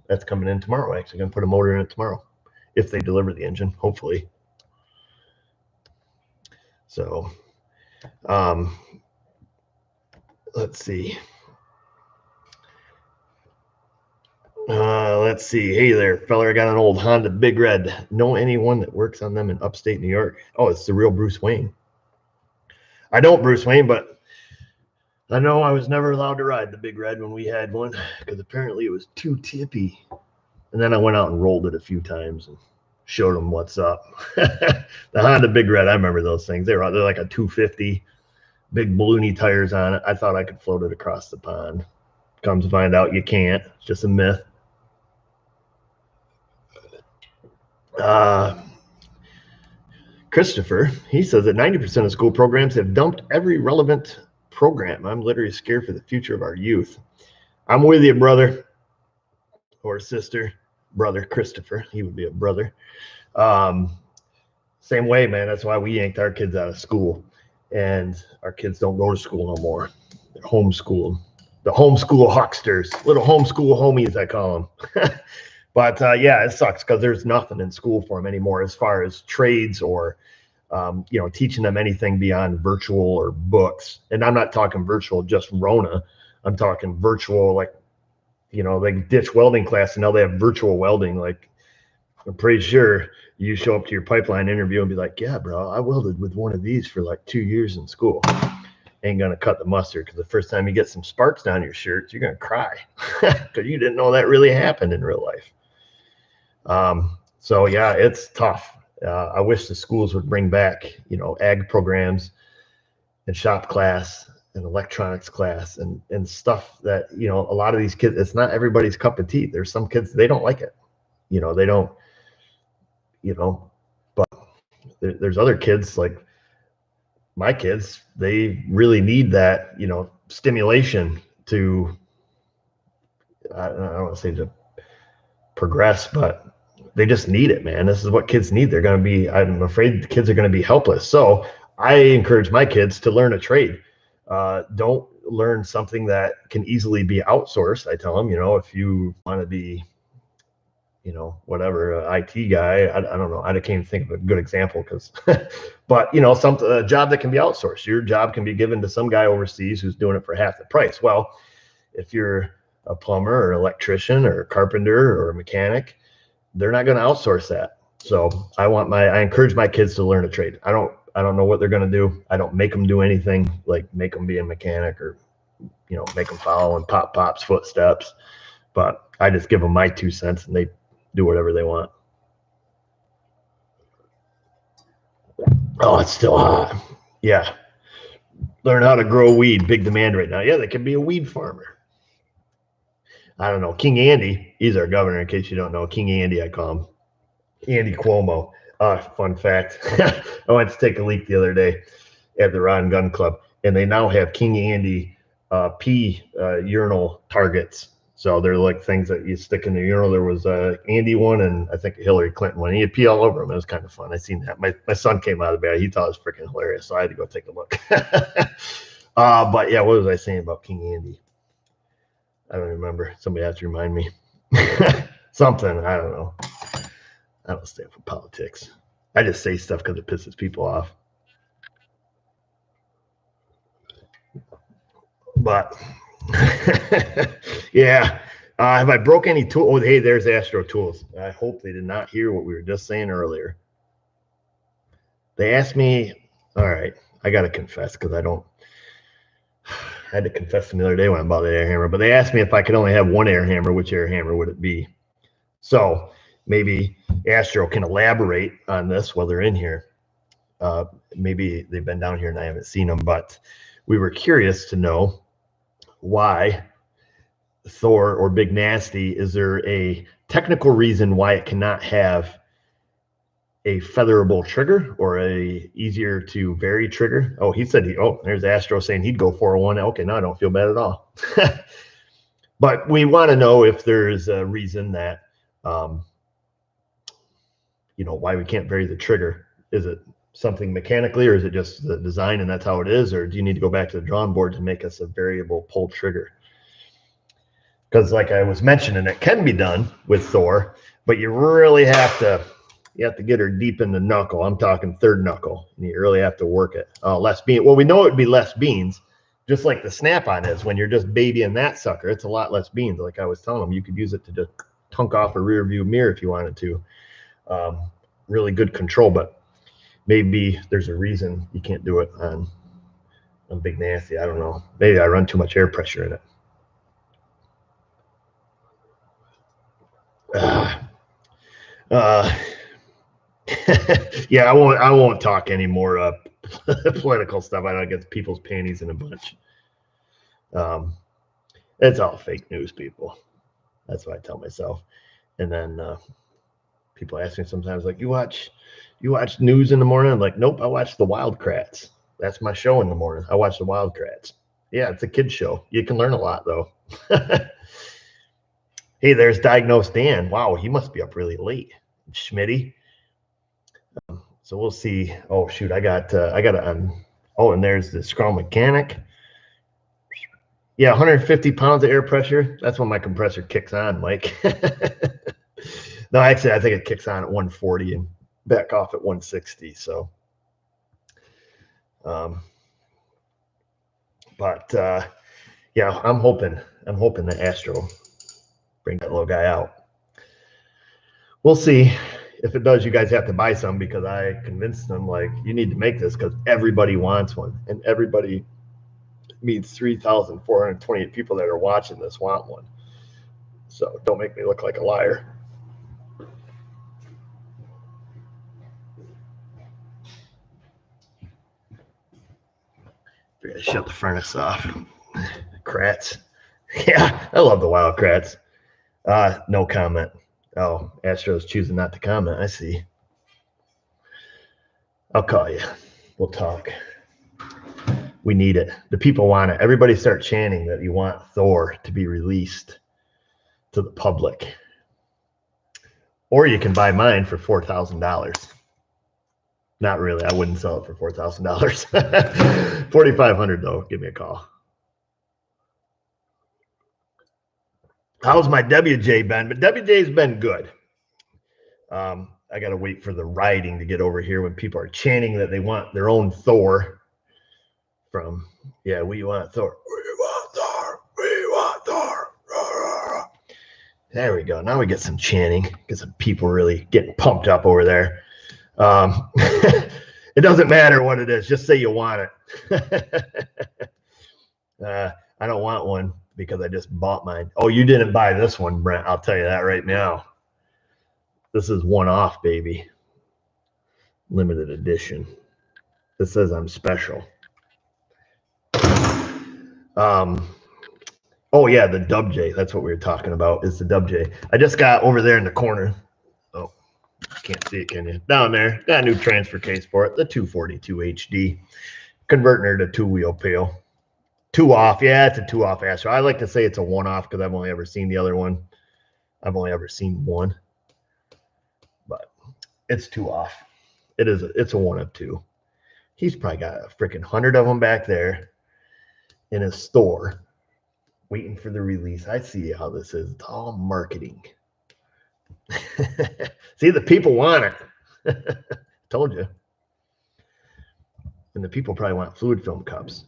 Speaker 1: That's coming in tomorrow. Actually, gonna put a motor in it tomorrow, if they deliver the engine, hopefully. So, let's see. Let's see. Hey there, fella. I got an old Honda Big Red. Know anyone that works on them in upstate New York? Oh, it's the real Bruce Wayne. I don't Bruce Wayne, but I know I was never allowed to ride the Big Red when we had one, because apparently it was too tippy. And then I went out and rolled it a few times and showed them what's up. The Honda Big Red, I remember those things. They're like a 250, big balloony tires on it. I thought I could float it across the pond. Comes to find out you can't. It's just a myth. Christopher, he says that 90% of school programs have dumped every relevant program. I'm literally scared for the future of our youth. I'm with you, brother or sister. Brother Christopher, he would be a brother. Same way, man. That's why we yanked our kids out of school, and our kids don't go to school no more. They're homeschooled. The homeschool hucksters, little homeschool homies, I call them. But yeah, it sucks because there's nothing in school for them anymore as far as trades or teaching them anything beyond virtual or books. And I'm not talking virtual just Rona. I'm talking virtual, like, they ditch welding class and now they have virtual welding. Like, I'm pretty sure you show up to your pipeline interview and be like, yeah, bro, I welded with one of these for like 2 years in school. Ain't going to cut the mustard, because the first time you get some sparks down your shirt, you're going to cry because you didn't know that really happened in real life. So yeah, it's tough. I wish the schools would bring back, ag programs and shop class and electronics class and stuff that, a lot of these kids, it's not everybody's cup of tea. There's some kids, they don't like it. They don't, but there's other kids like my kids, they really need that, stimulation to, I don't want to say to progress, but they just need it, man. This is what kids need. I'm afraid the kids are going to be helpless. So I encourage my kids to learn a trade. Don't learn something that can easily be outsourced. I tell them, if you want to be, whatever, IT guy, I don't know. I can't even think of a good example but a job that can be outsourced. Your job can be given to some guy overseas who's doing it for half the price. Well, if you're a plumber or electrician or a carpenter or a mechanic, they're not going to outsource that. So I encourage my kids to learn a trade. I don't know what they're going to do. I don't make them do anything like make them be a mechanic or, make them follow in Pop's footsteps. But I just give them my 2 cents and they do whatever they want. Oh, it's still hot. Yeah. Learn how to grow weed. Big demand right now. Yeah, they can be a weed farmer. I don't know. King Andy, he's our governor, in case you don't know. King Andy, I call him. Andy Cuomo. Fun fact. I went to take a leak the other day at the Rod and Gun Club, and they now have King Andy pee urinal targets. So they're like things that you stick in the urinal. There was a Andy one and I think a Hillary Clinton one. He had pee all over him. It was kind of fun. I seen that. My son came out of the bed. He thought it was freaking hilarious. So I had to go take a look. But yeah, what was I saying about King Andy? I don't remember. Somebody has to remind me. Something. I don't know. I don't stay up for politics. I just say stuff because it pisses people off. But yeah. Have I broke any tool? Oh, hey, there's Astro Tools. I hope they did not hear what we were just saying earlier. They asked me, all right, I got to confess because I had to confess them the other day when I bought the air hammer, but they asked me if I could only have one air hammer, which air hammer would it be? So maybe Astro can elaborate on this while they're in here. Maybe they've been down here and I haven't seen them, but we were curious to know why Thor or Big Nasty, is there a technical reason why it cannot have a featherable trigger or a easier to vary trigger? Oh, he said there's Astro saying he'd go 401. Okay, now I don't feel bad at all. But we want to know if there's a reason that why we can't vary the trigger. Is it something mechanically, or is it just the design and that's how it is, or do you need to go back to the drawing board to make us a variable pull trigger? Because like I was mentioning, it can be done with Thor, but you really have to get her deep in the knuckle. I'm talking third knuckle, and you really have to work it. Less bean. Well, we know it would be less beans, just like the snap-on is. When you're just babying that sucker, it's a lot less beans. Like I was telling them, you could use it to just tunk off a rear view mirror if you wanted to. Really good control, but maybe there's a reason you can't do it on Big Nasty. I don't know. Maybe I run too much air pressure in it. Yeah, I won't talk any more political stuff. I don't get people's panties in a bunch. It's all fake news, people. That's what I tell myself. And then people ask me sometimes, like, you watch news in the morning? I'm like, nope, I watch the Wildcrats. That's my show in the morning. I watch the Wildcrats. Yeah, it's a kid's show. You can learn a lot, though. Hey, there's Diagnosed Dan. Wow, he must be up really late. Schmitty, So we'll see. Oh shoot, I got it. Oh, and there's the Scrum Mechanic. Yeah, 150 pounds of air pressure. That's when my compressor kicks on, Mike. No, actually, I think it kicks on at 140 and back off at 160. So, yeah, I'm hoping the Astro bring that little guy out. We'll see. If it does, you guys have to buy some, because I convinced them, like, you need to make this because everybody wants one, and everybody means 3,428 people that are watching this want one. So don't make me look like a liar. I gotta shut the furnace off. Krats. Yeah, I love the Wild Krats. No comment. Oh, Astro's choosing not to comment. I see. I'll call you. We'll talk. We need it. The people want it. Everybody start chanting that you want Thor to be released to the public. Or you can buy mine for $4,000. Not really. I wouldn't sell it for $4,000. $4,500 though. Give me a call. How's my WJ been? But WJ's been good. I got to wait for the riding to get over here when people are chanting that they want their own Thor. From, yeah, we want Thor. We want Thor. We want Thor. There we go. Now we get some chanting. Get some people really getting pumped up over there. It doesn't matter what it is. Just say you want it. I don't want one because I just bought mine. Oh, you didn't buy this one, Brent. I'll tell you that right now. This is one off, baby. Limited edition. This says I'm special. Oh yeah, the WJ. That's what we were talking about. Is the WJ. I just got over there in the corner. Oh, can't see it, can you? Down there, got a new transfer case for it. The 242 HD, converting her to 2-wheel pail. 2 off. Yeah, it's a 2 off Astro. I like to say it's a 1 off because I've only ever seen the other one. I've only ever seen one, but it's 2 off. It's a 1 of 2. He's probably got a freaking 100 of them back there in his store, waiting for the release. I see how this is. It's all marketing. See, the people want it. Told you. And the people probably want fluid film cups.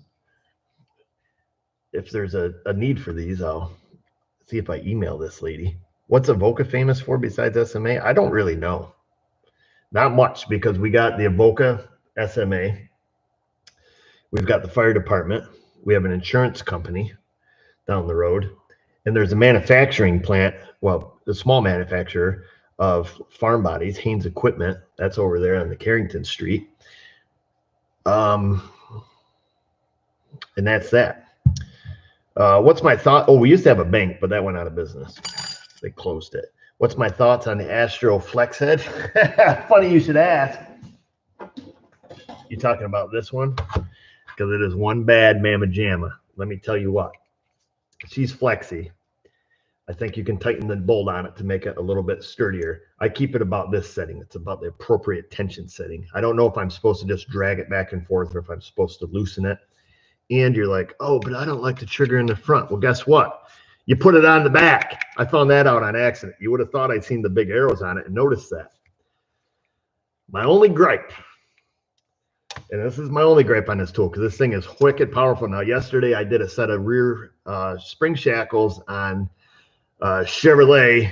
Speaker 1: If there's a need for these, I'll see if I email this lady. What's Avoca famous for besides SMA? I don't really know. Not much, because we got the Avoca SMA. We've got the fire department. We have an insurance company down the road. And there's a manufacturing plant, well, the small manufacturer of farm bodies, Haynes Equipment. That's over there on the Carrington Street. And that's that. What's my thought? Oh, we used to have a bank, but that went out of business. They closed it. What's my thoughts on the Astro Flex Head? Funny you should ask. You talking about this one? Because it is one bad mamma jamma. Let me tell you what. She's flexy. I think you can tighten the bolt on it to make it a little bit sturdier. I keep it about this setting. It's about the appropriate tension setting. I don't know if I'm supposed to just drag it back and forth or if I'm supposed to loosen it. And you're like, oh, but I don't like the trigger in the front. Well, guess what? You put it on the back. I found that out on accident. You would have thought I'd seen the big arrows on it and noticed that. My only gripe, and this is my only gripe on this tool, because this thing is wicked powerful. Now, yesterday I did a set of rear spring shackles on Chevrolet,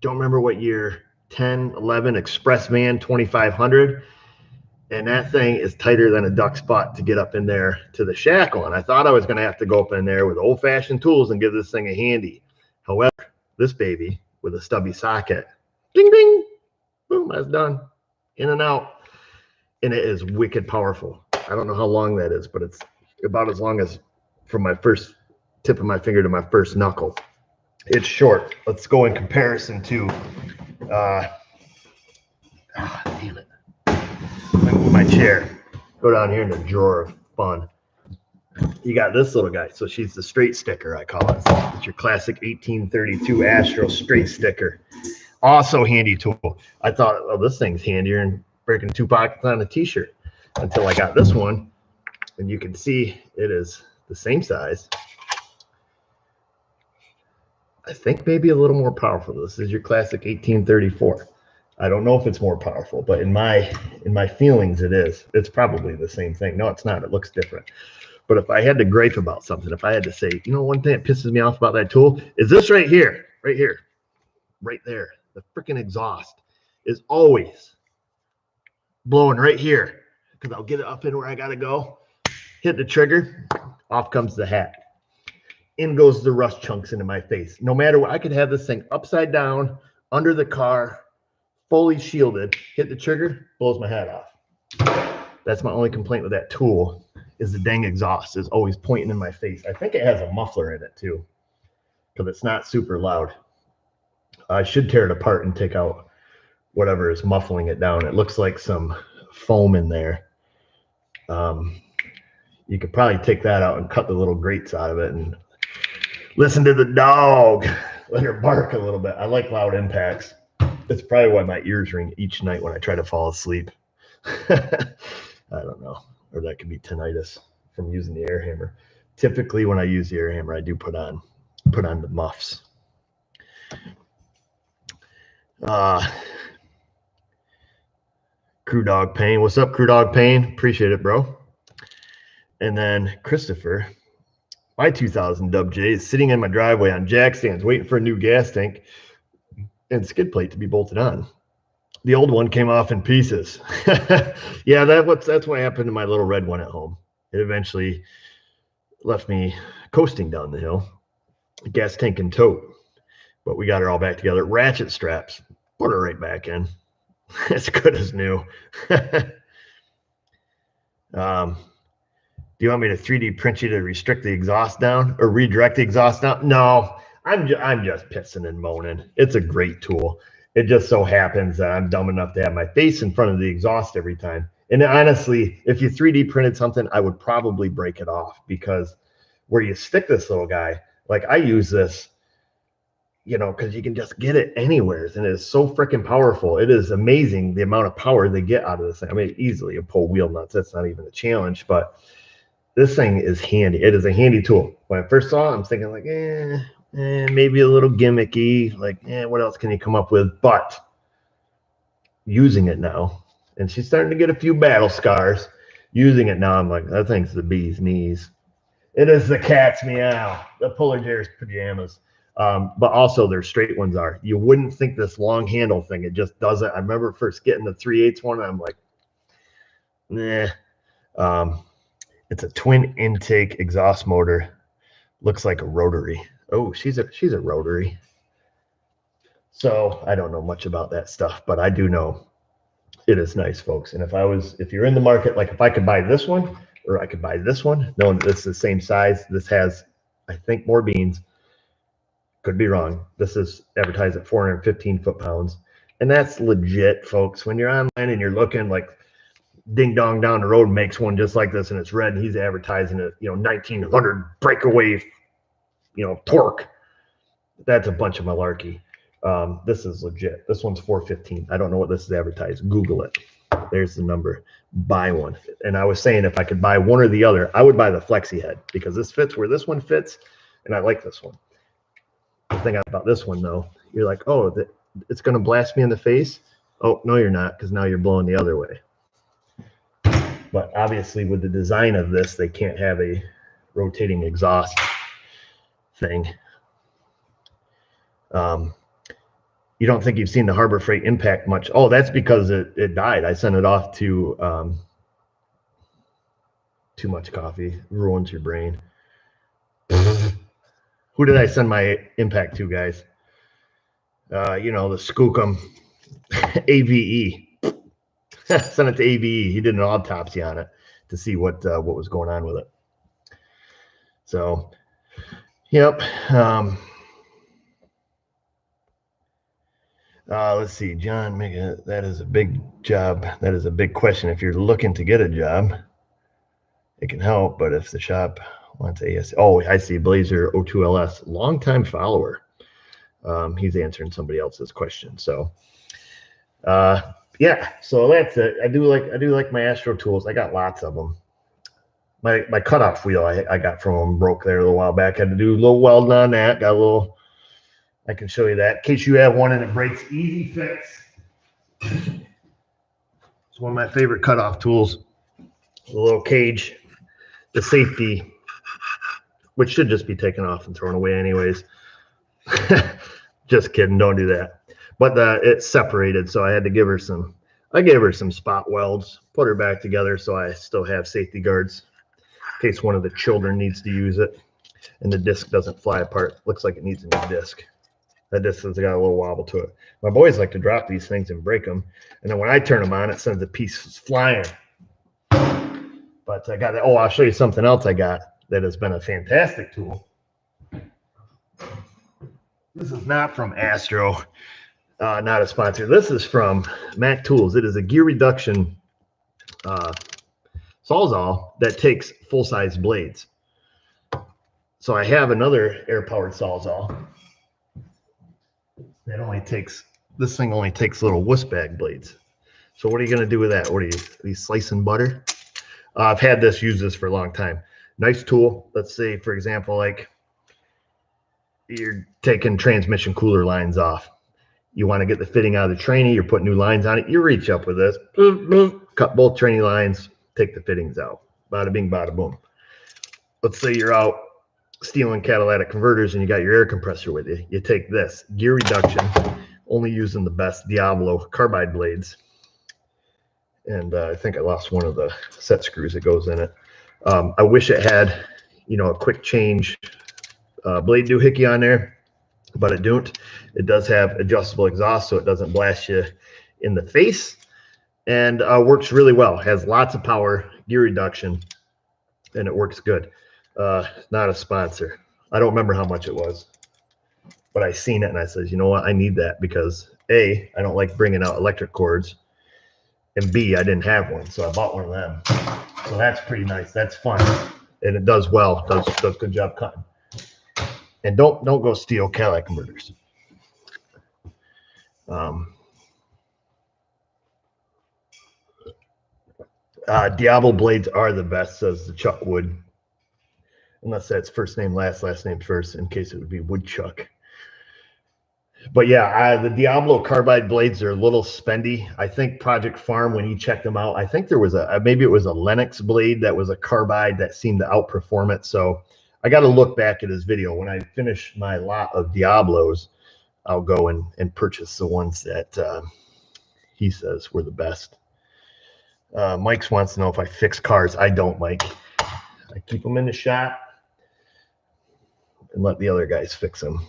Speaker 1: don't remember what year, 10, 11 Expressman 2500. And that thing is tighter than a duck's butt to get up in there to the shackle. And I thought I was going to have to go up in there with old-fashioned tools and give this thing a handy. However, this baby with a stubby socket, ding, ding, boom, that's done. In and out. And it is wicked powerful. I don't know how long that is, but it's about as long as from my first tip of my finger to my first knuckle. It's short. Let's go in comparison to, damn it. Let me move my chair. Go down here in the drawer of fun. You got this little guy. So she's the straight sticker, I call it. It's your classic 1832 Astro straight sticker. Also handy tool. I thought, oh, this thing's handier. And breaking 2 pockets on a t-shirt until I got this one, and you can see it is the same size. I think maybe a little more powerful. This is your classic 1834. I don't know if it's more powerful, but in my feelings it is. It's probably the same thing. No, it's not. It looks different. But if I had to gripe about something, if I had to say, you know, one thing that pisses me off about that tool is this right here, right there. The freaking exhaust is always blowing right here, because I'll get it up in where I got to go, hit the trigger, off comes the hat. In goes the rust chunks into my face. No matter what, I could have this thing upside down, under the car, fully shielded, hit the trigger, blows my hat off. That's my only complaint with that tool, is the dang exhaust is always pointing in my face. I think it has a muffler in it too, because it's not super loud. I should tear it apart and take out whatever is muffling it down. It looks like some foam in there. You could probably take that out and cut the little grates out of it and listen to the dog, let her bark a little bit. I like loud impacts. It's probably why my ears ring each night when I try to fall asleep. I don't know, or that could be tinnitus from using the air hammer. Typically when I use the air hammer, I do put on the muffs. Crew Dog Pain. What's up, Crew Dog Pain? Appreciate it, bro. And then Christopher, my 2000 WJ is sitting in my driveway on jack stands waiting for a new gas tank and skid plate to be bolted on. The old one came off in pieces. Yeah, that's what happened to my little red one at home. It eventually left me coasting down the hill, gas tank and tote. But we got her all back together. Ratchet straps, put her right back in. As good as new. Do you want me to 3D print you to restrict the exhaust down or redirect the exhaust down? No, I'm just pissing and moaning. It's a great tool. It just so happens that I'm dumb enough to have my face in front of the exhaust every time. And honestly, if you 3D printed something, I would probably break it off, because where you stick this little guy, like I use this, you know, because you can just get it anywhere, and it is so freaking powerful. It is amazing the amount of power they get out of this thing. I mean, easily a pull wheel nuts. That's not even a challenge, but this thing is handy. It is a handy tool. When I first saw it, I'm thinking like, maybe a little gimmicky. Like, what else can you come up with? But using it now, and she's starting to get a few battle scars. Using it now, I'm like, that thing's the bee's knees. It is the cat's meow. The Polar Bear's pajamas. But also their straight ones are. You wouldn't think this long handle thing, it just doesn't. I remember first getting the 3/8 one, and I'm like, nah. It's a twin intake exhaust motor. Looks like a rotary. Oh, she's a rotary. So I don't know much about that stuff, but I do know it is nice, folks. And if you're in the market, like if I could buy this one or I could buy this one, knowing that it's the same size, this has, I think, more beans. Could be wrong. This is advertised at 415 foot-pounds. And that's legit, folks. When you're online and you're looking, like Ding Dong down the road makes one just like this and it's red, and he's advertising it, 1900 breakaway, torque. That's a bunch of malarkey. This is legit. This one's 415. I don't know what this is advertised. Google it. There's the number. Buy one. And I was saying if I could buy one or the other, I would buy the Flexi Head, because this fits where this one fits, and I like this one. The thing about this one, though, you're like, oh, it's going to blast me in the face. Oh, no, you're not, because now you're blowing the other way. But obviously, with the design of this, they can't have a rotating exhaust thing. You don't think you've seen the Harbor Freight Impact much? Oh, that's because it died. I sent it off to too much coffee ruins your brain. Who did I send my Impact to, guys? The Skookum AVE. Sent it to AVE. He did an autopsy on it to see what was going on with it. So, yep. Let's see, John. That is a big job. That is a big question. If you're looking to get a job, it can help. But if the shop wants AS, oh, I see. Blazer 02LS, longtime follower. He's answering somebody else's question. So, yeah, so that's it. I do like my Astro tools. I got lots of them. My cutoff wheel I got from them broke there a little while back. Had to do a little welding on that. Got a little. I can show you that in case you have one and it breaks. Easy fix. It's one of my favorite cutoff tools. The little cage, the safety, which should just be taken off and thrown away anyways. Just kidding, don't do that. But it's separated, so I had to give her some. I gave her some spot welds, put her back together, so I still have safety guards in case one of the children needs to use it, and the disc doesn't fly apart. Looks like it needs a new disc. That disc has got a little wobble to it. My boys like to drop these things and break them, and then when I turn them on, it sends a piece flying. But I got that. Oh, I'll show you something else I got that has been a fantastic tool. This is not from Astro, not a sponsor. This is from Mac Tools. It is a gear reduction Sawzall that takes full-size blades. So I have another air-powered Sawzall that only takes, this thing only takes little wuss bag blades. So what are you going to do with that? What are you slicing butter? I've had this, used this for a long time. Nice tool. Let's say, for example, like you're taking transmission cooler lines off. You want to get the fitting out of the tranny. You're putting new lines on it. You reach up with this, cut both tranny lines, take the fittings out. Bada bing, bada boom. Let's say you're out stealing catalytic converters and you got your air compressor with you. You take this gear reduction, only using the best Diablo carbide blades. And I think I lost one of the set screws that goes in it. I wish it had, a quick change blade doohickey on there, but it don't. It does have adjustable exhaust, so it doesn't blast you in the face, and works really well. Has lots of power, gear reduction, and it works good. Not a sponsor. I don't remember how much it was, but I seen it and I said, you know what, I need that because A, I don't like bringing out electric cords, and B, I didn't have one, so I bought one of them. So that's pretty nice. That's fun, and it does well. Does a good job cutting. And don't go steal catalytic converters. Diablo blades are the best, says the Chuck Wood. Unless that's first name last, last name first, in case it would be Woodchuck. But yeah, the Diablo carbide blades are a little spendy. I think Project Farm, when he checked them out, I think there was maybe it was a Lennox blade that was a carbide that seemed to outperform it. So I got to look back at his video. When I finish my lot of Diablos, I'll go and purchase the ones that he says were the best. Mike's wants to know if I fix cars. I don't, Mike. I keep them in the shop and let the other guys fix them.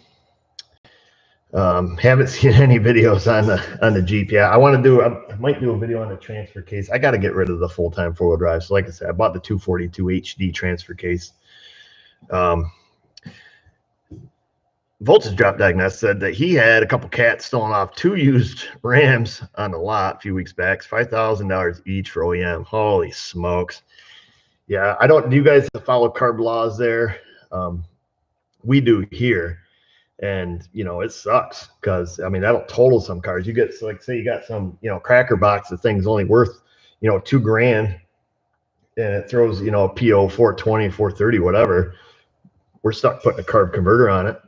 Speaker 1: Haven't seen any videos on the Jeep yet. I might do a video on the transfer case. I got to get rid of the full-time four-wheel drive. So like I said, I bought the 242 HD transfer case. Voltage Drop Diagnostic said that he had a couple cats stolen off 2 used Rams on the lot a few weeks back, $5,000 each for OEM. Holy smokes. Yeah, do you guys follow carb laws there? We do here. And, it sucks because, that'll total some cars. You get, like, say you got some, cracker box, the thing's only worth, $2,000 and it throws, a PO 420, 430, whatever. We're stuck putting a carb converter on it.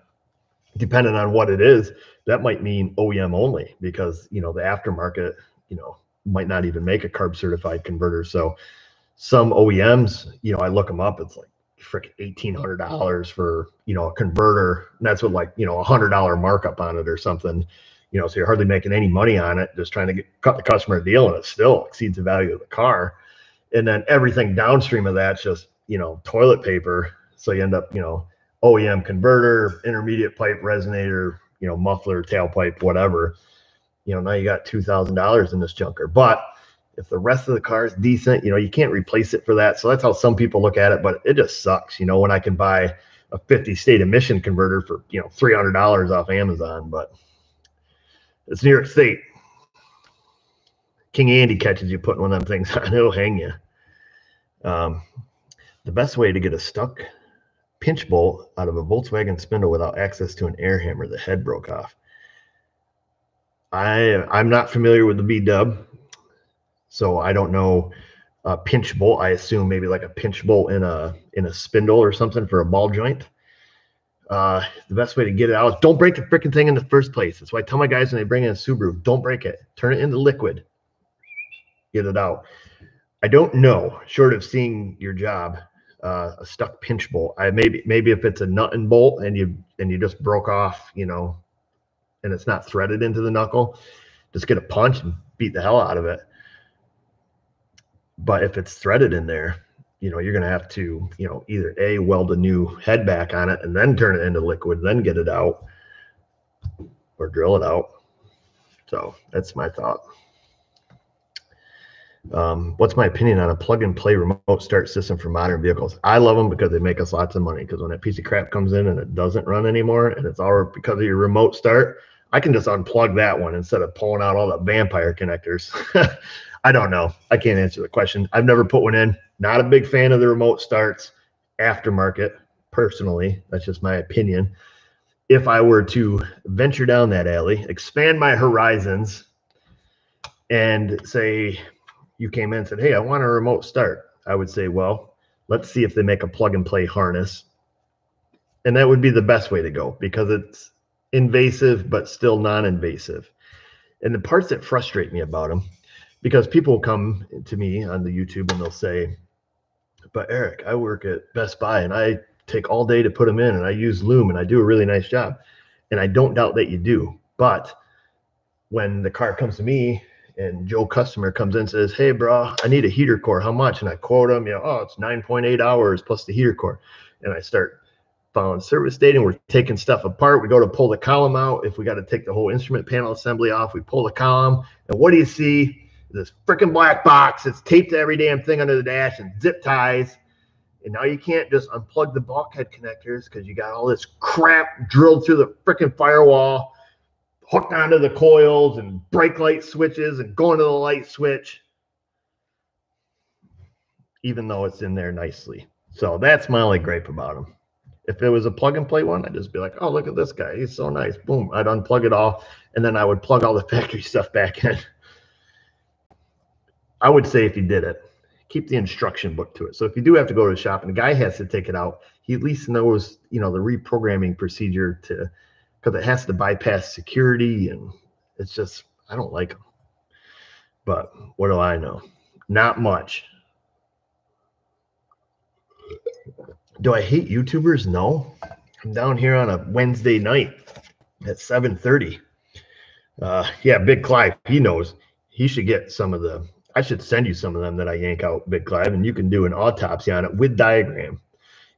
Speaker 1: Depending on what it is, that might mean OEM only because, the aftermarket, might not even make a carb certified converter. So some OEMs, I look them up, it's like, freaking $1,800 for a converter, and that's with like $100 markup on it or something, so you're hardly making any money on it, just trying to cut the customer a deal, and it still exceeds the value of the car. And then everything downstream of that's just toilet paper, so you end up OEM converter, intermediate pipe, resonator, muffler, tailpipe, whatever. Now you got $2,000 in this junker. But if the rest of the car is decent, you can't replace it for that. So that's how some people look at it, but it just sucks, when I can buy a 50 state emission converter for, $300 off Amazon, but it's New York State. King Andy catches you putting one of them things on, it'll hang you. The best way to get a stuck pinch bolt out of a Volkswagen spindle without access to an air hammer, the head broke off. I'm not familiar with the B-dub, so I don't know. Pinch bolt, I assume maybe like a pinch bolt in a spindle or something for a ball joint. The best way to get it out is don't break the freaking thing in the first place. That's why I tell my guys when they bring in a Subaru, don't break it. Turn it into liquid. Get it out. I don't know, short of seeing your job, a stuck pinch bolt. Maybe if it's a nut and bolt and you just broke off, and it's not threaded into the knuckle, just get a punch and beat the hell out of it. But if it's threaded in there, you're going to have to, either A, weld a new head back on it and then turn it into liquid, then get it out, or drill it out. So that's my thought. What's my opinion on a plug-and-play remote start system for modern vehicles? I love them because they make us lots of money, because when that piece of crap comes in and it doesn't run anymore and it's all because of your remote start, I can just unplug that one instead of pulling out all the vampire connectors. I don't know. I can't answer the question. I've never put one in. Not a big fan of the remote starts aftermarket, personally. That's just my opinion. If I were to venture down that alley, expand my horizons, and say you came in and said, hey, I want a remote start, I would say, well, let's see if they make a plug-and-play harness. And that would be the best way to go, because it's invasive but still non-invasive. And the parts that frustrate me about them, because people come to me on the YouTube and they'll say, but Eric, I work at Best Buy and I take all day to put them in and I use loom and I do a really nice job. And I don't doubt that you do. But when the car comes to me and Joe customer comes in and says, hey, bro, I need a heater core. How much? And I quote him, oh, it's 9.8 hours plus the heater core. And I start following service data, and we're taking stuff apart. We go to pull the column out. If we got to take the whole instrument panel assembly off, we pull the column. And what do you see? This freaking black box. It's taped to every damn thing under the dash and zip ties. And now you can't just unplug the bulkhead connectors because you got all this crap drilled through the freaking firewall, hooked onto the coils and brake light switches and going to the light switch, even though it's in there nicely. So that's my only gripe about them. If it was a plug and play one, I'd just be like, oh, look at this guy. He's so nice. Boom. I'd unplug it all. And then I would plug all the factory stuff back in. I would say if you did it, keep the instruction book to it. So if you do have to go to the shop and the guy has to take it out, he at least knows, the reprogramming procedure because it has to bypass security. And it's just, I don't like them. But what do I know? Not much. Do I hate YouTubers? No. I'm down here on a Wednesday night at 7:30. Yeah, Big Clive, he knows. He should get some of the, I should send you some of them that I yank out, Big Clive, and you can do an autopsy on it with diagram.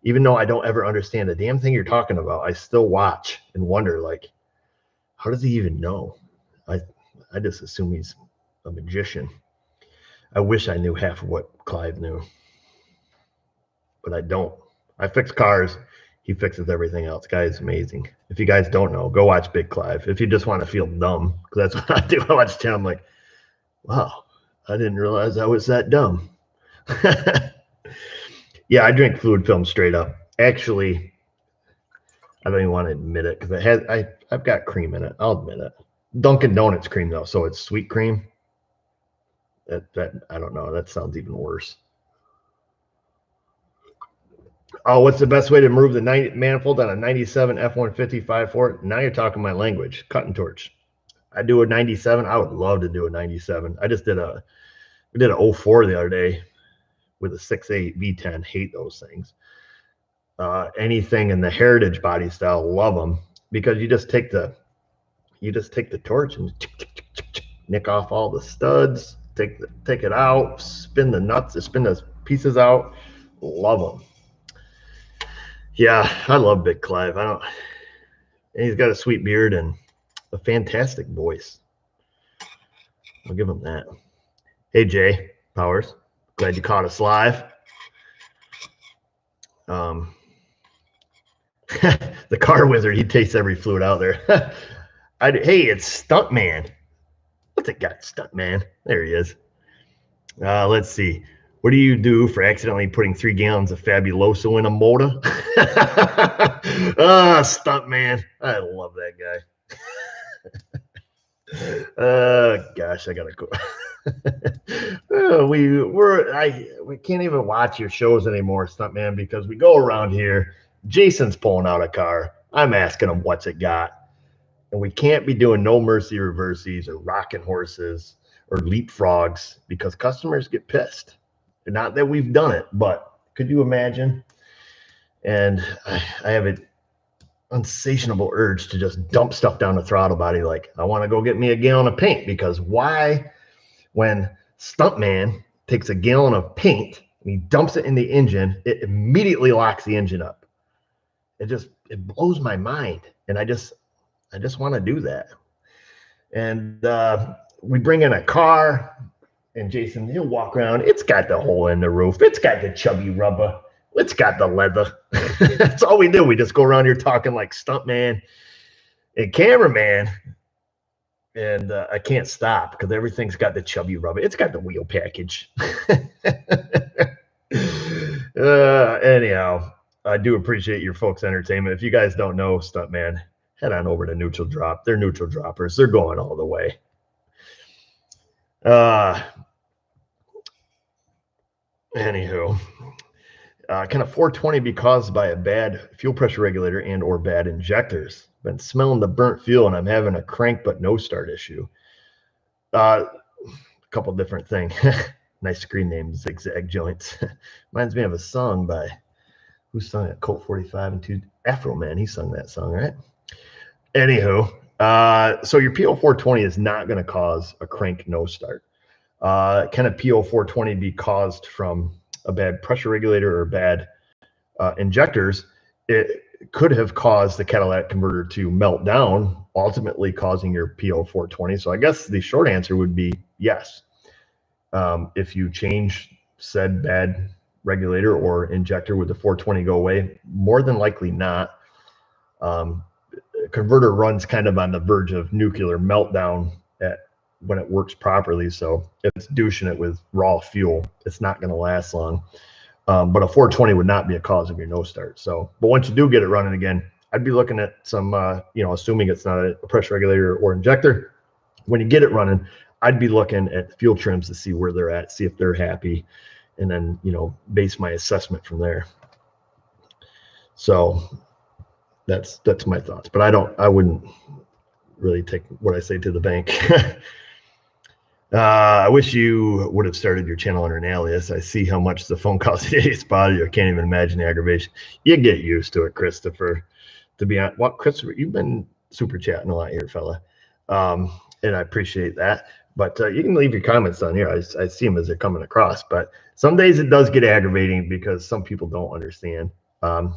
Speaker 1: Even though I don't ever understand the damn thing you're talking about, I still watch and wonder, like, how does he even know? I just assume he's a magician. I wish I knew half of what Clive knew, but I don't. I fix cars. He fixes everything else. Guy is amazing. If you guys don't know, go watch Big Clive. If you just want to feel dumb, because that's what I do. I watch him, I'm like, wow, I didn't realize I was that dumb. Yeah, I drink fluid film straight up. Actually, I don't even want to admit it because I've got cream in it. I'll admit it. Dunkin' Donuts cream though, so it's sweet cream. That I don't know. That sounds even worse. Oh, what's the best way to remove the manifold on a 97 F-150 5.4? Now you're talking my language. Cut and torch. I do a 97. I would love to do a 97. I just did we did a 04 the other day with a 6.8 V10. Hate those things. Anything in the Heritage body style, love them, because you just take the torch and nick off all the studs, take it out, spin the nuts, spin the pieces out. Love them. Yeah, I love Big Clive. And he's got a sweet beard and a fantastic voice. I'll give him that. Hey, Jay Powers. Glad you caught us live. The car wizard, he takes every fluid out there. Hey, it's Stuntman. What's it got, Stuntman? There he is. Let's see. What do you do for accidentally putting 3 gallons of Fabuloso in a motor? Stuntman. I love that guy. Gosh, I gotta go. We can't even watch your shows anymore, Stuntman, because we go around here. Jason's pulling out a car. I'm asking him what's it got, and we can't be doing no mercy reversies or rocking horses or leapfrogs because customers get pissed. Not that we've done it, but could you imagine? And I have an insatiable urge to just dump stuff down the throttle body. Like, I want to go get me a gallon of paint, because why, when Stuntman takes a gallon of paint and he dumps it in the engine, it immediately locks the engine up. It blows my mind. And I just want to do that. And we bring in a car, and Jason, he'll walk around. It's got the hole in the roof. It's got the chubby rubber. It's got the leather. That's all we do. We just go around here talking like Stuntman and cameraman. And I can't stop because everything's got the chubby rubber. It's got the wheel package. Anyhow, I do appreciate your folks' entertainment. If you guys don't know Stuntman, head on over to Neutral Drop. They're neutral droppers. They're going all the way. Anywho, can a 420 be caused by a bad fuel pressure regulator and or bad injectors? Been smelling the burnt fuel, and I'm having a crank but no start issue. A couple different things. Nice screen name, Zigzag Joints. Reminds me of a song by, who sung it? Colt 45 and 2 Afro Man. He sung that song, right? Anywho, so your PO420 is not going to cause a crank no start. Can a PO420 be caused from a bad pressure regulator or bad injectors? It could have caused the catalytic converter to melt down, ultimately causing your PO420. So I guess the short answer would be yes. If you change said bad regulator or injector, would the 420 go away? More than likely not. Converter runs kind of on the verge of nuclear meltdown when it works properly. So if it's douching it with raw fuel, it's not going to last long. But a 420 would not be a cause of your no start. So, but once you do get it running again, I'd be looking at some, assuming it's not a pressure regulator or injector. When you get it running, I'd be looking at fuel trims to see where they're at, see if they're happy, and then, base my assessment from there. So that's my thoughts, but I wouldn't really take what I say to the bank. I wish you would have started your channel under an alias. I see how much the phone calls today spotted you. I can't even imagine the aggravation. You get used to it, Christopher. To be honest, Christopher, you've been super chatting a lot here, fella. And I appreciate that. But you can leave your comments down here. I see them as they're coming across. But some days it does get aggravating because some people don't understand. I'm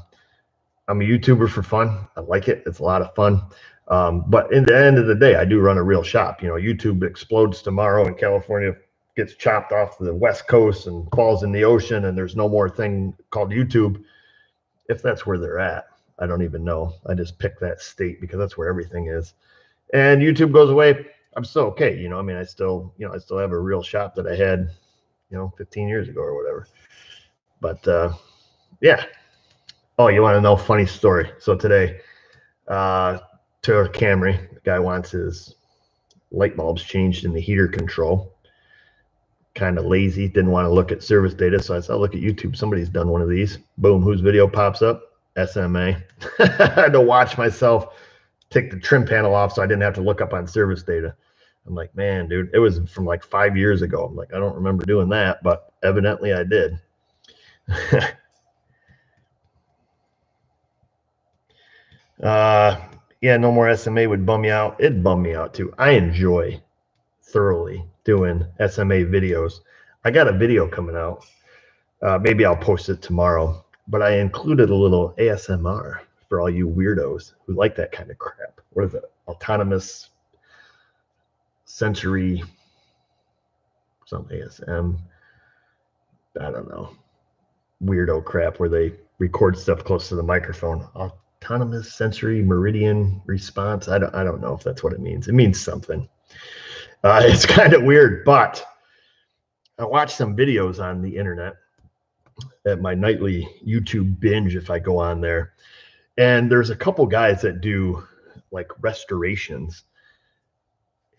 Speaker 1: a YouTuber for fun. I like it. It's a lot of fun. But in the end of the day, I do run a real shop. YouTube explodes tomorrow and California gets chopped off the West Coast and falls in the ocean, and there's no more thing called YouTube. If that's where they're at, I don't even know. I just picked that state because that's where everything is. And YouTube goes away, I'm still okay. I still have a real shop that I had, 15 years ago or whatever. But yeah. Oh, you want to know a funny story? So today, Toyota Camry, the guy wants his light bulbs changed in the heater control. Kind of lazy, didn't want to look at service data, so I said, I'll look at YouTube. Somebody's done one of these. Boom, whose video pops up? SMA. I had to watch myself take the trim panel off so I didn't have to look up on service data. I'm like, man, dude, it was from like 5 years ago. I'm like, I don't remember doing that, but evidently I did. Yeah, no more SMA would bum me out. It'd bum me out too. I enjoy thoroughly doing SMA videos. I got a video coming out. Maybe I'll post it tomorrow, but I included a little ASMR for all you weirdos who like that kind of crap. What is it? Autonomous sensory, some ASM. I don't know. Weirdo crap where they record stuff close to the microphone. Autonomous sensory meridian response. I don't know if that's what it means. It means something. It's kind of weird, but I watch some videos on the internet at my nightly YouTube binge if I go on there. And there's a couple guys that do like restorations.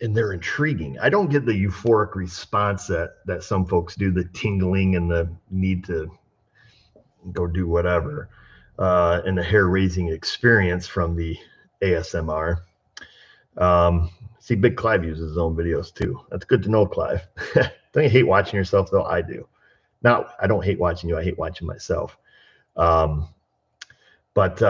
Speaker 1: and they're intriguing. I don't get the euphoric response that some folks do, the tingling and the need to go do whatever, and the hair-raising experience from the ASMR. See, Big Clive uses his own videos too. That's good to know, Clive. Don't you hate watching yourself though? I do. Now, I don't hate watching you. I hate watching myself. But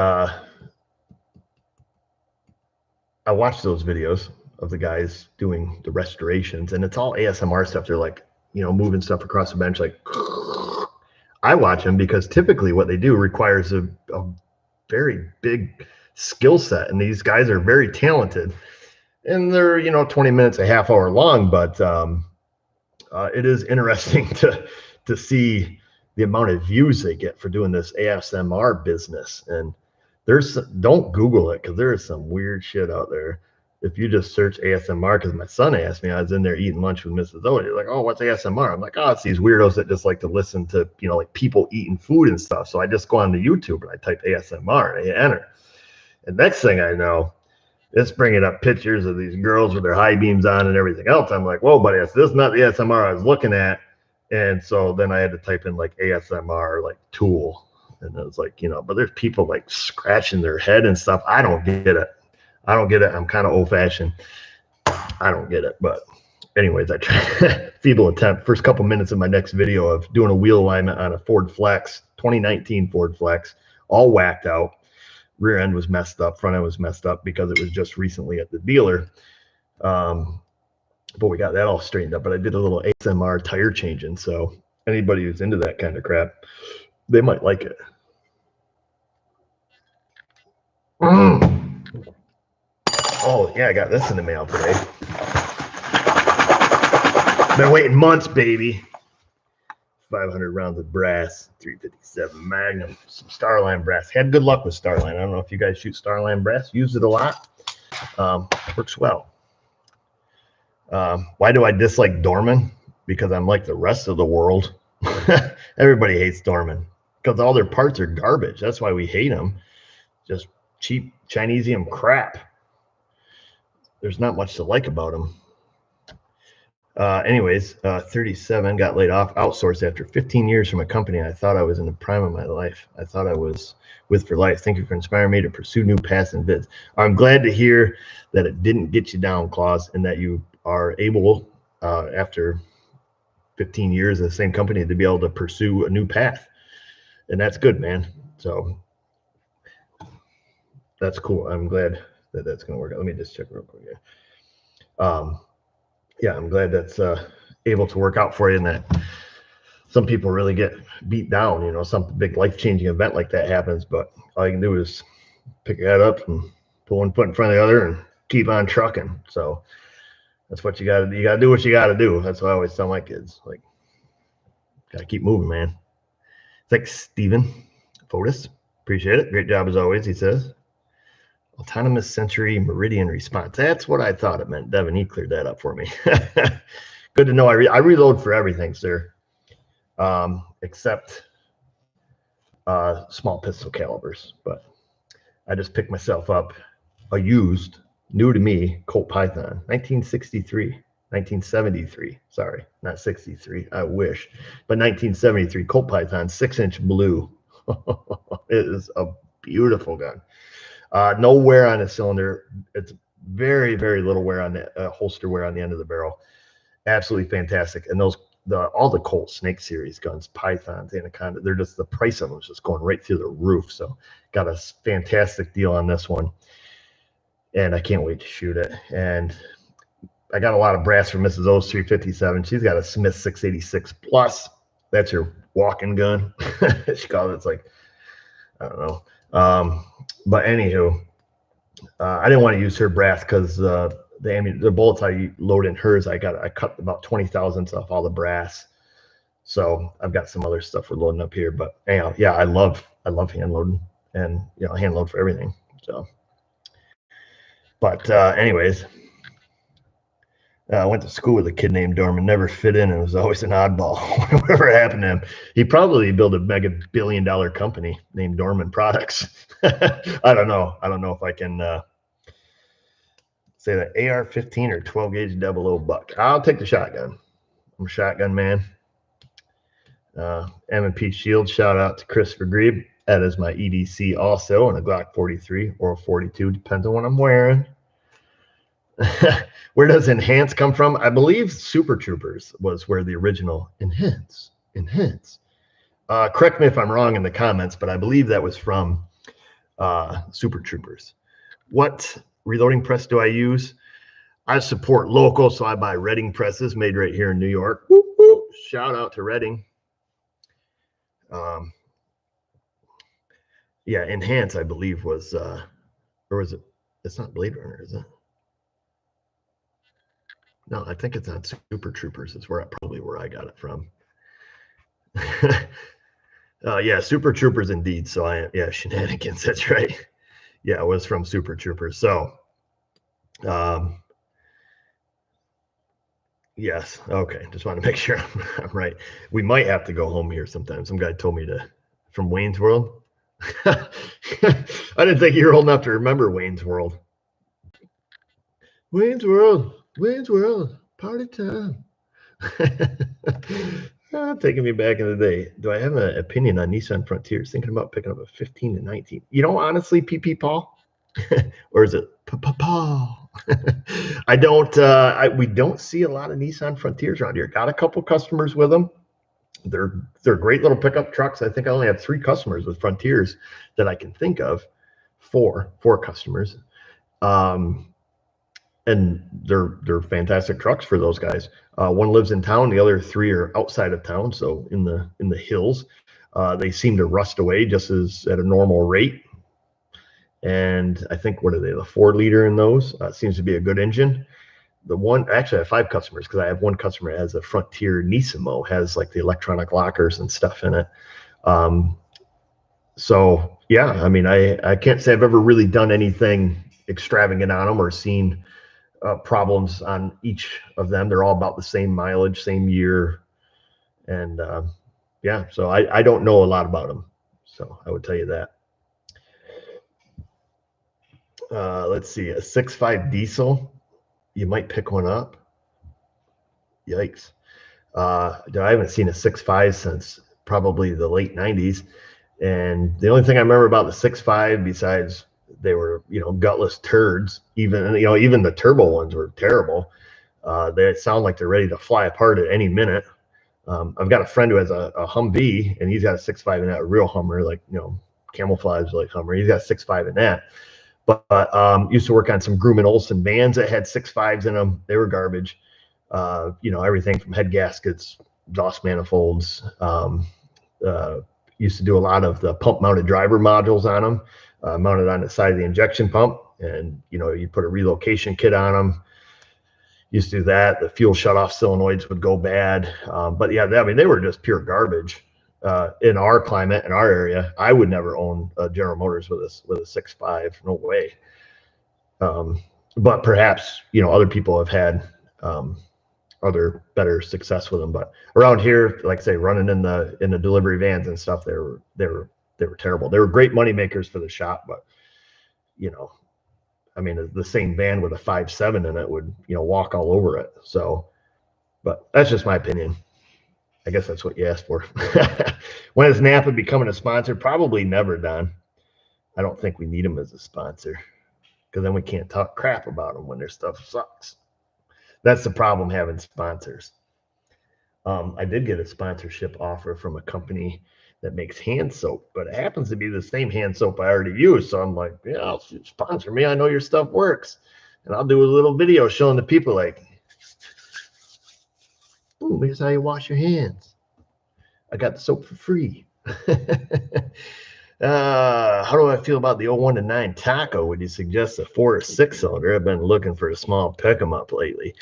Speaker 1: I watched those videos of the guys doing the restorations, and it's all ASMR stuff. They're like, moving stuff across the bench. Like, I watch them because typically what they do requires a very big skill set, and these guys are very talented. And they're 20 minutes, a half hour long, but it is interesting to see the amount of views they get for doing this ASMR business. And don't Google it, because there is some weird shit out there. If you just search ASMR, because my son asked me, I was in there eating lunch with Mrs. O. He's like, "Oh, what's ASMR?" I'm like, "Oh, it's these weirdos that just like to listen to like people eating food and stuff." So I just go on to YouTube and I type ASMR and I enter. And next thing I know, it's bringing up pictures of these girls with their high beams on and everything else. I'm like, "Whoa, buddy, this is not the ASMR I was looking at." And so then I had to type in like ASMR, like tool. And it was like, but there's people like scratching their head and stuff. I don't get it. I'm kind of old fashioned. I don't get it. But anyways, I tried feeble attempt. First couple minutes of my next video of doing a wheel alignment on a Ford Flex, 2019 Ford Flex, all whacked out. Rear end was messed up. Front end was messed up because it was just recently at the dealer. But we got that all straightened up. But I did a little ASMR tire changing. So anybody who's into that kind of crap, they might like it. Oh, yeah, I got this in the mail today. Been waiting months, baby. 500 rounds of brass, 357 Magnum, some Starline brass. Had good luck with Starline. I don't know if you guys shoot Starline brass. Used it a lot. Works well. Why do I dislike Dorman? Because I'm like the rest of the world. Everybody hates Dorman because all their parts are garbage. That's why we hate them. Just cheap Chinesium crap. There's not much to like about them. Anyways, 37, got laid off, outsourced after 15 years from a company I thought I was in the prime of my life. I thought I was with for life. Thank you for inspiring me to pursue new paths and bids. I'm glad to hear that it didn't get you down, Claus, and that you are able, after 15 years of the same company, to be able to pursue a new path. And that's good, man. So that's cool. I'm glad that that's going to work out. Let me just check real quick here. Yeah, I'm glad that's able to work out for you, and that some people really get beat down. Some big life-changing event like that happens, but all you can do is pick your head up and put one foot in front of the other and keep on trucking. So that's what you got to do. You got to do what you got to do. That's what I always tell my kids. Like, got to keep moving, man. Thanks, Steven Fotis. Appreciate it. Great job as always, he says. Autonomous Sensory Meridian Response. That's what I thought it meant. Devin, he cleared that up for me. Good to know. I reload for everything, sir, except small pistol calibers. But I just picked myself up a used, new to me, Colt Python, 1973. Sorry, not 63. I wish. But 1973 Colt Python, 6-inch blue. It is a beautiful gun. No wear on the cylinder. It's very, very little wear on the holster wear on the end of the barrel. Absolutely fantastic. And all the Colt Snake Series guns, Pythons, Anaconda, they're just, the price of them is just going right through the roof. So got a fantastic deal on this one, and I can't wait to shoot it. And I got a lot of brass from Mrs. O's 357. She's got a Smith 686 Plus. That's her walking gun. She calls it. It's like, I don't know. But anywho, I didn't want to use her brass because the bullets I load in hers, I cut about 20 thousandths off all the brass. So I've got some other stuff we're loading up here. But anyhow, yeah, I love hand loading, and hand load for everything. So, but anyways, I went to school with a kid named Dorman, never fit in, and was always an oddball. Whatever happened to him, he probably built a mega billion-dollar company named Dorman Products. I don't know if I can Say that AR-15 or 12 gauge 00 buck. I'll take the shotgun. I'm a shotgun man. M&P Shield, shout out to Christopher Grebe. That is my EDC also, and a Glock 43 or 42, depends on what I'm wearing. Where does Enhance come from? I believe Super Troopers was where the original Enhance. Correct me if I'm wrong in the comments, but I believe that was from Super Troopers. What reloading press do I use? I support local, so I buy Redding presses made right here in New York. Woo, woo. Shout out to Redding. Yeah, Enhance, I believe, was, or was it? It's not Blade Runner, is it? No, I think it's on Super Troopers. Is probably where I got it from. Yeah, Super Troopers indeed. So yeah, shenanigans. That's right. Yeah, it was from Super Troopers. So, yes. Okay. Just want to make sure I'm right. We might have to go home here sometime. Some guy told me from Wayne's World. I didn't think you were old enough to remember Wayne's World. Wayne's World, party time. Taking me back in the day. Do I have an opinion on Nissan Frontiers? Thinking about picking up a 15 to 19. You know, honestly, PP Paul, or is it Paul? I don't. We don't see a lot of Nissan Frontiers around here. Got a couple customers with them. They're great little pickup trucks. I think I only have 3 customers with Frontiers that I can think of. Four customers. And they're fantastic trucks for those guys. One lives in town, the other 3 are outside of town, so in the hills. They seem to rust away just as at a normal rate. And I think, what are they, the 4-liter in those? Seems to be a good engine. Actually, I have 5 customers because I have one customer that has a Frontier Nisimo, has like the electronic lockers and stuff in it. So yeah, I mean, I can't say I've ever really done anything extravagant on them or seen problems on each of them. They're all about the same mileage, same year. And yeah, so I don't know a lot about them. So I would tell you that. Let's see, a 6.5 diesel. You might pick one up. Yikes. I haven't seen a 6.5 since probably the late 90s. And the only thing I remember about the 6.5, besides they were, gutless turds, even the turbo ones were terrible. They sound like they're ready to fly apart at any minute. I've got a friend who has a Humvee, and he's got a 6.5 in that, a real Hummer, like, camouflage like Hummer. He's got a 6.5 in that. But used to work on some Grumman Olson vans that had 6.5s in them. They were garbage. Everything from head gaskets, exhaust manifolds. Used to do a lot of the pump-mounted driver modules on them, mounted on the side of the injection pump, and you put a relocation kit on them. Used to do that. The fuel shutoff solenoids would go bad, but yeah, I mean, they were just pure garbage. In our climate, in our area, I would never own a General Motors with a 6.5. No way. But perhaps other people have had other better success with them. But around here, like I say, running in the delivery vans and stuff, they were terrible. They were great money makers for the shop, but I mean, the same van with a 5.7 in it would walk all over it. So, but that's just my opinion. I guess that's what you asked for. When is Napa becoming a sponsor? Probably never, Don. I don't think we need them as a sponsor, because then we can't talk crap about them when their stuff sucks. That's the problem, having sponsors. I did get a sponsorship offer from a company that makes hand soap, but it happens to be the same hand soap I already use. So I'm like, yeah, sponsor me. I know your stuff works. And I'll do a little video showing the people, like, ooh, here's how you wash your hands. I got the soap for free. How do I feel about the 01 to 9 Taco? Would you suggest a 4 or 6 cylinder? I've been looking for a small pick 'em up lately.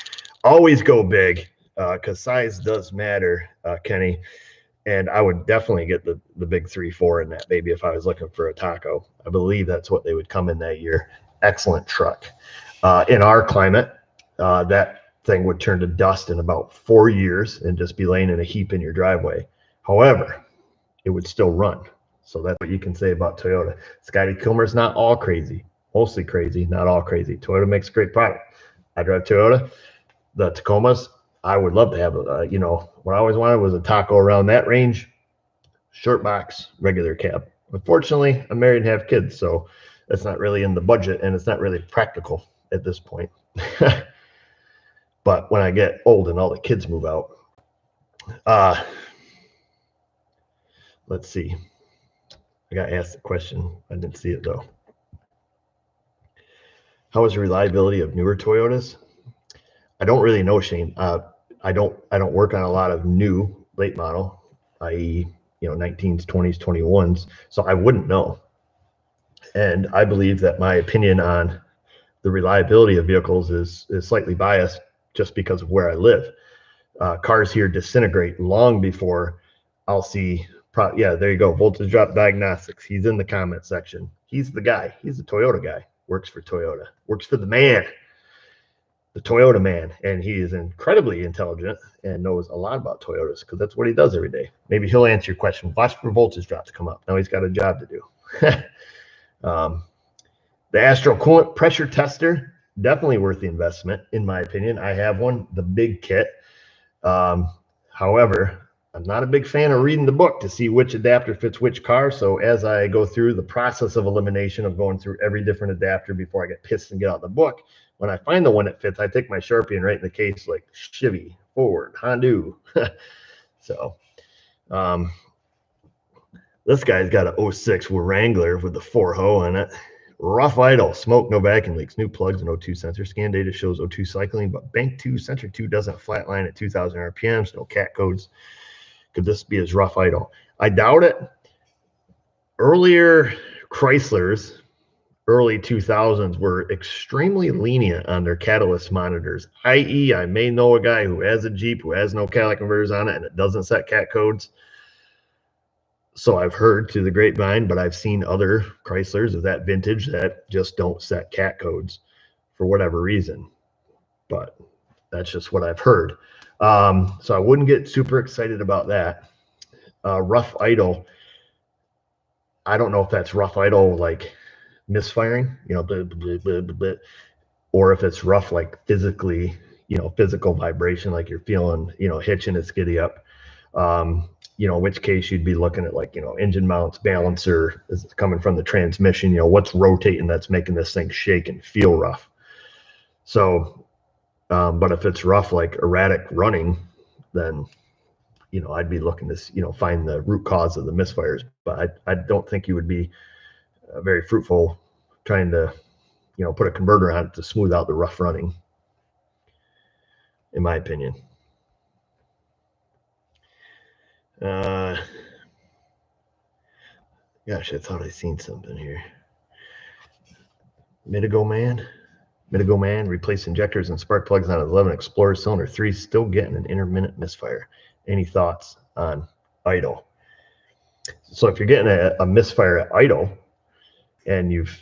Speaker 1: Always go big, because size does matter, Kenny. And I would definitely get the big 3.4 in that baby if I was looking for a Taco. I believe that's what they would come in that year. Excellent truck. In our climate, that thing would turn to dust in about 4 years and just be laying in a heap in your driveway. However, it would still run. So that's what you can say about Toyota. Scotty Kilmer's not all crazy, mostly crazy, not all crazy. Toyota makes a great product. I drive Toyota. The Tacomas, I would love to have, you know, what I always wanted was a taco around that range, short box, regular cab. Unfortunately, I'm married and have kids, so that's not really in the budget, and it's not really practical at this point. But when I get old and all the kids move out, let's see. I got asked the question. I didn't see it though. How is the reliability of newer Toyotas? I don't really know, Shane. I don't work on a lot of new late model, i.e., you know, 19s, 20s, 21s, so I wouldn't know. And I believe that my opinion on the reliability of vehicles is slightly biased just because of where I live. Cars here disintegrate long before I'll see. Yeah, there you go. Voltage drop diagnostics. He's in the comment section. He's the guy. He's the Toyota guy. Works for Toyota. Works for the man, the Toyota man. And he is incredibly intelligent and knows a lot about Toyotas because that's what he does every day. Maybe he'll answer your question. Watch for voltage drops to come up. Now he's got a job to do. The Astro coolant pressure tester, definitely worth the investment, in my opinion. I have one, the big kit. However, I'm not a big fan of reading the book to see which adapter fits which car. So as I go through the process of elimination of going through every different adapter before I get pissed and get out the book, when I find the one that fits, I take my Sharpie and write in the case like Chevy, Ford, Honda. So this guy's got an 06 Wrangler with the 4 in it. Rough idle, smoke, no vacuum leaks, new plugs, and O2 sensor. Scan data shows O2 cycling, but bank 2, sensor 2 doesn't flatline at 2,000 RPMs, no cat codes. Could this be his rough idle? I doubt it. Earlier Chryslers, early 2000s, were extremely lenient on their catalyst monitors, i.e., I may know a guy who has a Jeep who has no catalytic converters on it and it doesn't set cat codes. So I've heard through the grapevine, but I've seen other Chryslers of that vintage that just don't set cat codes for whatever reason. But that's just what I've heard. So I wouldn't get super excited about that. Rough idle, I don't know if that's rough idle like misfiring, you know, blah, blah, blah, blah, blah, or if it's rough like physically, you know, physical vibration, like you're feeling, you know, hitching a skiddy up. You know, in which case you'd be looking at like, you know, engine mounts, balancer is coming from the transmission, you know, what's rotating that's making this thing shake and feel rough. So, but if it's rough, like erratic running, then, you know, I'd be looking to, you know, find the root cause of the misfires. But I don't think you would be very fruitful trying to, you know, put a converter on it to smooth out the rough running, in my opinion. Gosh, I thought I seen something here. Mitigo Man replaced injectors and spark plugs on his 11 Explorer cylinder 3, still getting an intermittent misfire. Any thoughts on idle? So if you're getting a misfire at idle and you've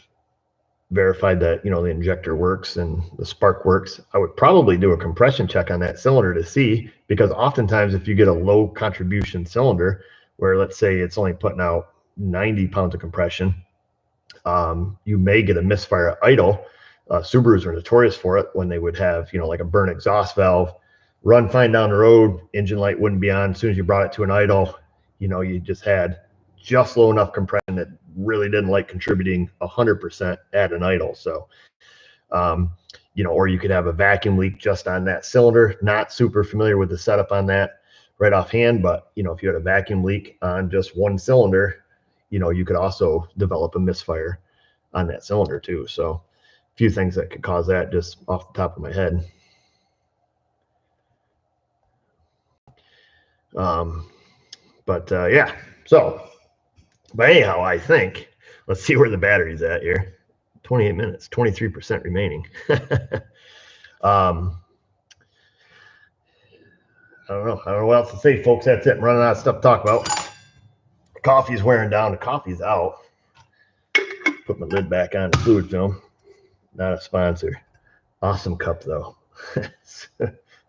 Speaker 1: verified that, you know, the injector works and the spark works, I would probably do a compression check on that cylinder to see, because oftentimes if you get a low contribution cylinder where let's say it's only putting out 90 pounds of compression, you may get a misfire at idle. Subarus are notorious for it when they would have, you know, like a burn exhaust valve, run fine down the road, engine light wouldn't be on. As soon as you brought it to an idle, you know, you just had just low enough compression that really didn't like contributing 100% at an idle. So, you know, or you could have a vacuum leak just on that cylinder. Not super familiar with the setup on that right offhand, but, you know, if you had a vacuum leak on just one cylinder, you know, you could also develop a misfire on that cylinder too. So a few things that could cause that just off the top of my head. Yeah, so, but anyhow, I think, let's see where the battery's at here. 28 minutes, 23% remaining. I don't know what else to say, folks. That's it. I'm running out of stuff to talk about. The coffee's wearing down. The coffee's out. Put my lid back on the fluid film. Not a sponsor. Awesome cup, though.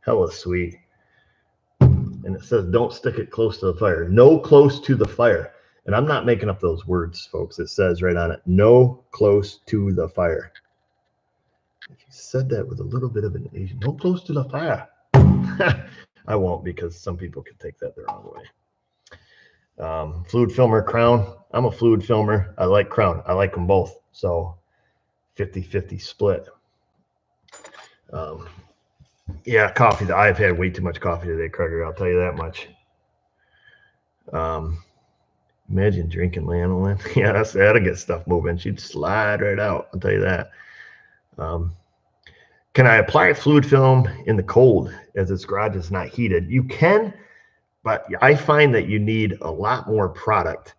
Speaker 1: Hella sweet. And it says, don't stick it close to the fire. No close to the fire. And I'm not making up those words, folks. It says right on it, no close to the fire. If you said that with a little bit of an Asian, don't close to the fire. I won't, because some people could take that the wrong way. Fluid filmer, crown. I'm a fluid filmer. I like crown. I like them both. So 50-50 split. Yeah, coffee. I've had way too much coffee today, Carter. I'll tell you that much. Imagine drinking lanolin. Yeah, that'll get stuff moving. She'd slide right out. I'll tell you that. Can I apply fluid film in the cold as this garage is not heated? You can, but I find that you need a lot more product.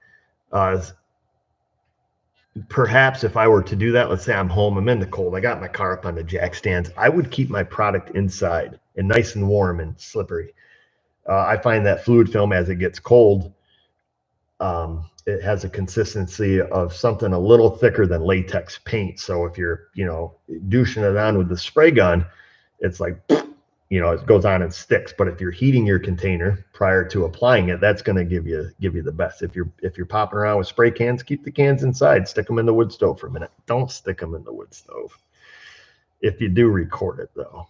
Speaker 1: Perhaps if I were to do that, let's say I'm home, I'm in the cold, I got my car up on the jack stands, I would keep my product inside and nice and warm and slippery. I find that fluid film, as it gets cold, it has a consistency of something a little thicker than latex paint. So if you're, douching it on with the spray gun, it's like, it goes on and sticks. But if you're heating your container prior to applying it, that's going to give you the best. If you're popping around with spray cans, keep the cans inside. Stick them in the wood stove for a minute. Don't stick them in the wood stove. If you do record it, though,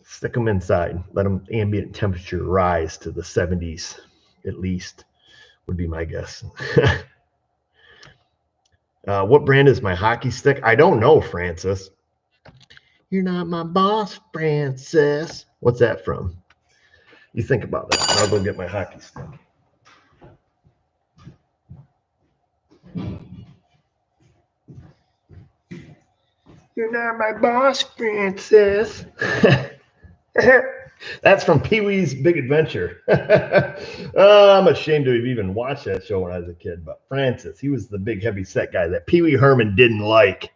Speaker 1: stick them inside. Let them ambient temperature rise to the 70s at least, would be my guess. What brand is my hockey stick? I don't know, Francis. You're not my boss, Francis. What's that from? You think about that. I'll go get my hockey stick. You're not my boss, Francis. That's from Pee-wee's Big Adventure. I'm ashamed to have even watched that show when I was a kid. But Francis, he was the big heavy set guy that Pee-wee Herman didn't like.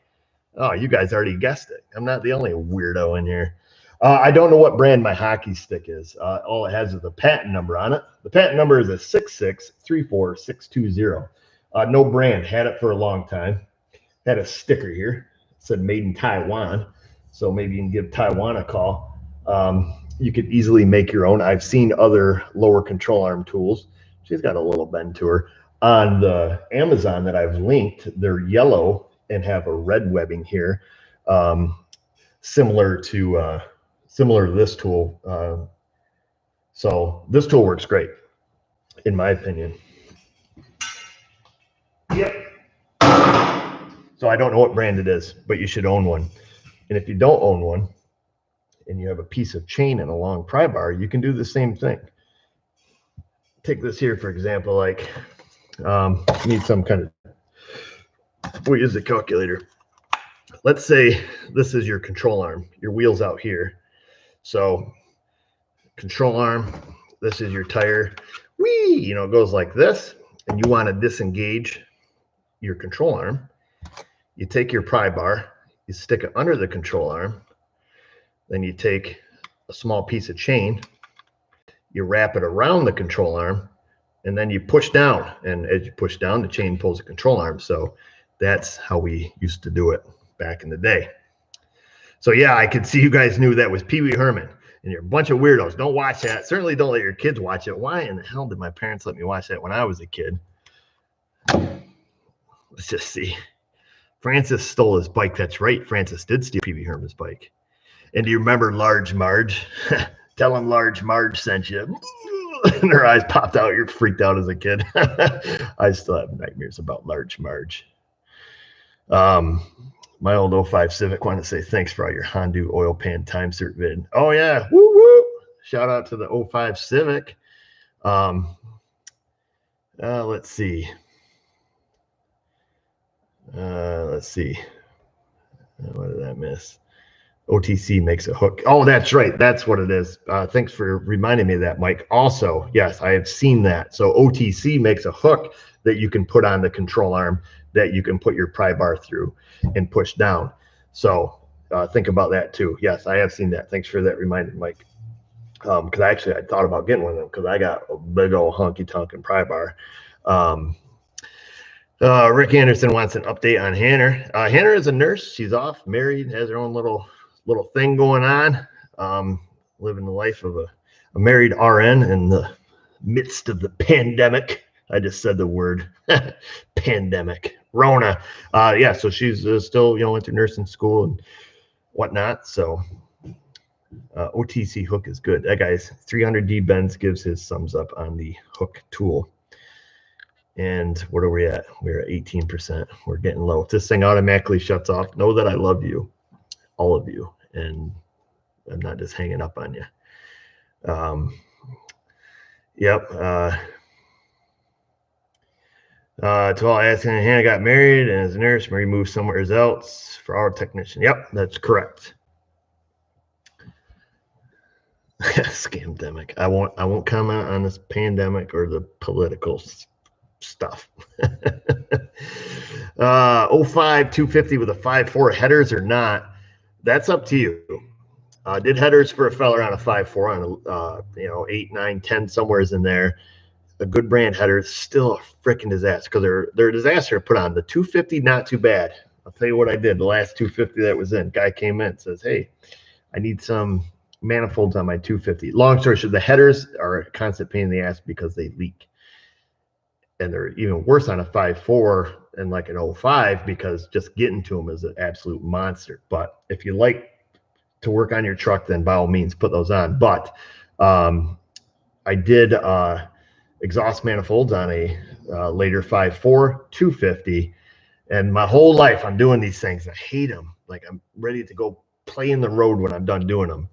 Speaker 1: Oh, you guys already guessed it. I'm not the only weirdo in here. I don't know what brand my hockey stick is. All it has is the patent number on it. The patent number is a 6634620. No brand. Had it for a long time. Had a sticker here. It said made in Taiwan. So maybe you can give Taiwan a call. You could easily make your own. I've seen other lower control arm tools. She's got a little bend to her. On the Amazon that I've linked, they're yellow and have a red webbing here, similar to this tool. So this tool works great, in my opinion. Yep. So I don't know what brand it is, but you should own one. And if you don't own one, and you have a piece of chain and a long pry bar, you can do the same thing. Take this here, for example, like you need some kind of, we'll use the calculator. Let's say this is your control arm, your wheel's out here. So control arm, this is your tire. Whee, it goes like this, and you want to disengage your control arm. You take your pry bar, you stick it under the control arm. Then you take a small piece of chain, you wrap it around the control arm, and then you push down. And as you push down, the chain pulls the control arm. So that's how we used to do it back in the day. So yeah, I could see you guys knew that was Pee-wee Herman. And you're a bunch of weirdos. Don't watch that. Certainly don't let your kids watch it. Why in the hell did my parents let me watch that when I was a kid? Let's just see. Francis stole his bike. That's right. Francis did steal Pee-wee Herman's bike. And do you remember Large Marge? Tell him Large Marge sent you. And her eyes popped out. You're freaked out as a kid. I still have nightmares about Large Marge. My old 05 Civic wanted to say thanks for all your Hondu oil pan time cert vid. Oh, yeah. Woo, woo. Shout out to the 05 Civic. Let's see. What did I miss? OTC makes a hook. Oh, that's right. That's what it is. Thanks for reminding me of that, Mike. Also, yes, I have seen that. So OTC makes a hook that you can put on the control arm that you can put your pry bar through and push down. So think about that too. Yes, I have seen that. Thanks for that reminder, Mike. Because I thought about getting one of them because I got a big old honky tonkin' pry bar. Rick Anderson wants an update on Hannah. Hannah is a nurse. She's off, married, has her own little thing going on, living the life of a married RN in the midst of the pandemic. I just said the word pandemic, Rona. Yeah, so she's still, went to nursing school and whatnot. So OTC hook is good. That guy's 300D Benz gives his thumbs up on the hook tool. And what are we at? We're at 18%. We're getting low. If this thing automatically shuts off, know that I love you, all of you, and I'm not just hanging up on you. Yep. To all asking, Hannah got married and as a nurse, Marie moved somewhere else for our technician. Yep, that's correct. Scamdemic. I won't comment on this pandemic or the political stuff. 05 250 with a 5.4 headers or not, that's up to you. Did headers for a feller on a 5.4 on a 8, 9, 10 somewheres in there. A good brand header is still a freaking disaster because they're a disaster to put on. The 250 not too bad. I'll tell you what I did. The last 250 that was in, guy came in and says, hey, I need some manifolds on my 250. Long story short, the headers are a constant pain in the ass because they leak. And they're even worse on a 5.4 and like an 05 because just getting to them is an absolute monster. But if you like to work on your truck, then by all means put those on. But I did exhaust manifolds on a later 5.4 250, and my whole life I'm doing these things. I hate them. Like I'm ready to go play in the road when I'm done doing them.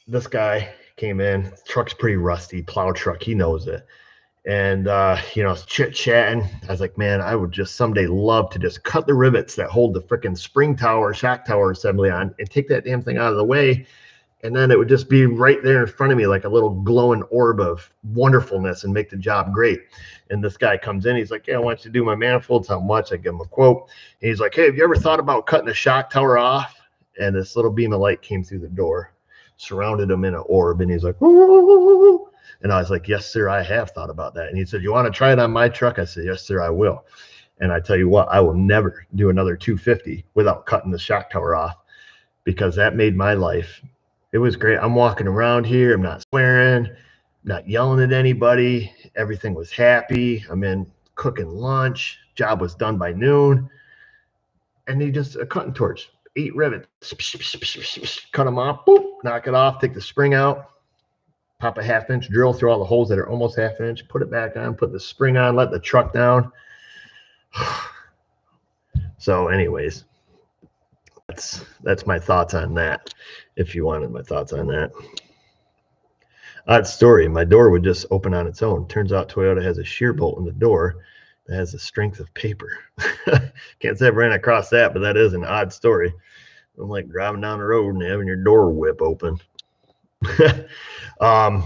Speaker 1: This guy came in, truck's pretty rusty, plow truck, he knows it. And chit-chatting. I was like, man, I would just someday love to just cut the rivets that hold the freaking spring tower, shock tower assembly on and take that damn thing out of the way. And then it would just be right there in front of me like a little glowing orb of wonderfulness and make the job great. And this guy comes in, he's like, yeah, I want you to do my manifolds. How much? I give him a quote. And he's like, hey, have you ever thought about cutting the shock tower off? And this little beam of light came through the door, surrounded him in an orb. And he's like, ooh. And I was like, yes, sir, I have thought about that. And he said, you want to try it on my truck? I said, yes, sir, I will. And I tell you what, I will never do another 250 without cutting the shock tower off, because that made my life. It was great. I'm walking around here. I'm not swearing, not yelling at anybody. Everything was happy. I'm in cooking lunch. Job was done by noon. And he just a cutting torch, 8 rivets, cut them off, boop, knock it off, take the spring out. Pop a 1/2 inch drill through all the holes that are almost 1/2 inch, put it back on, put the spring on, let the truck down. So anyways, that's my thoughts on that, if you wanted my thoughts on that. Odd story, my door would just open on its own. Turns out Toyota has a shear bolt in the door that has the strength of paper. Can't say I've ran across that, but that is an odd story. I'm like driving down the road and having your door whip open. I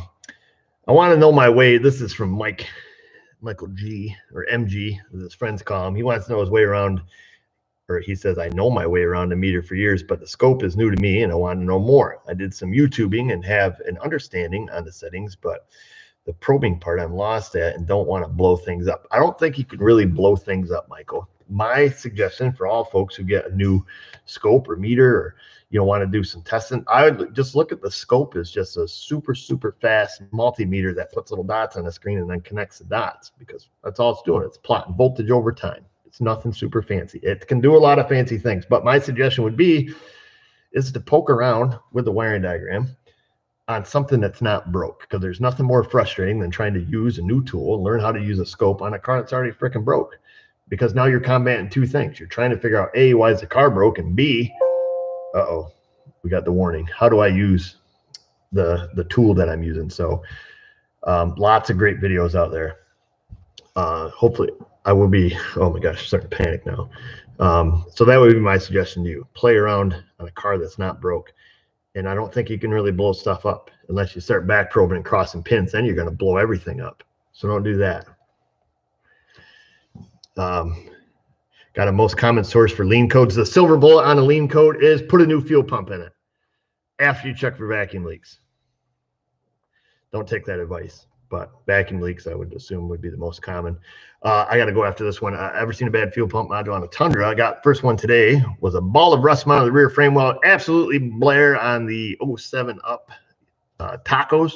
Speaker 1: want to know my way. This is from Michael G, or MG, as his friends call him. He wants to know his way around, or he says, I know my way around a meter for years, but the scope is new to me and I want to know more. I did some YouTubing and have an understanding on the settings, but the probing part I'm lost at and don't want to blow things up. I don't think you can really blow things up, Michael. My suggestion for all folks who get a new scope or meter, or want to do some testing, I would just look at the scope as just a super, super fast multimeter that puts little dots on the screen and then connects the dots, because that's all it's doing. It's plotting voltage over time. It's nothing super fancy. It can do a lot of fancy things, but my suggestion would be is to poke around with the wiring diagram on something that's not broke, because there's nothing more frustrating than trying to use a new tool and learn how to use a scope on a car that's already freaking broke, because now you're combating two things. You're trying to figure out A, why is the car broke, and B, uh-oh, we got the warning. How do I use the tool that I'm using? So lots of great videos out there. Hopefully I will be, oh my gosh, I'm starting to panic now. So that would be my suggestion to you. Play around on a car that's not broke. And I don't think you can really blow stuff up unless you start back probing and crossing pins. Then you're going to blow everything up. So don't do that. Got a most common source for lean codes. The silver bullet on a lean code is put a new fuel pump in it after you check for vacuum leaks. Don't take that advice, but vacuum leaks I would assume would be the most common. I got to go after this one. Ever seen a bad fuel pump module on a Tundra? I got first one today, was a ball of rust mounted on the rear frame well, absolutely blare on the 07 up tacos.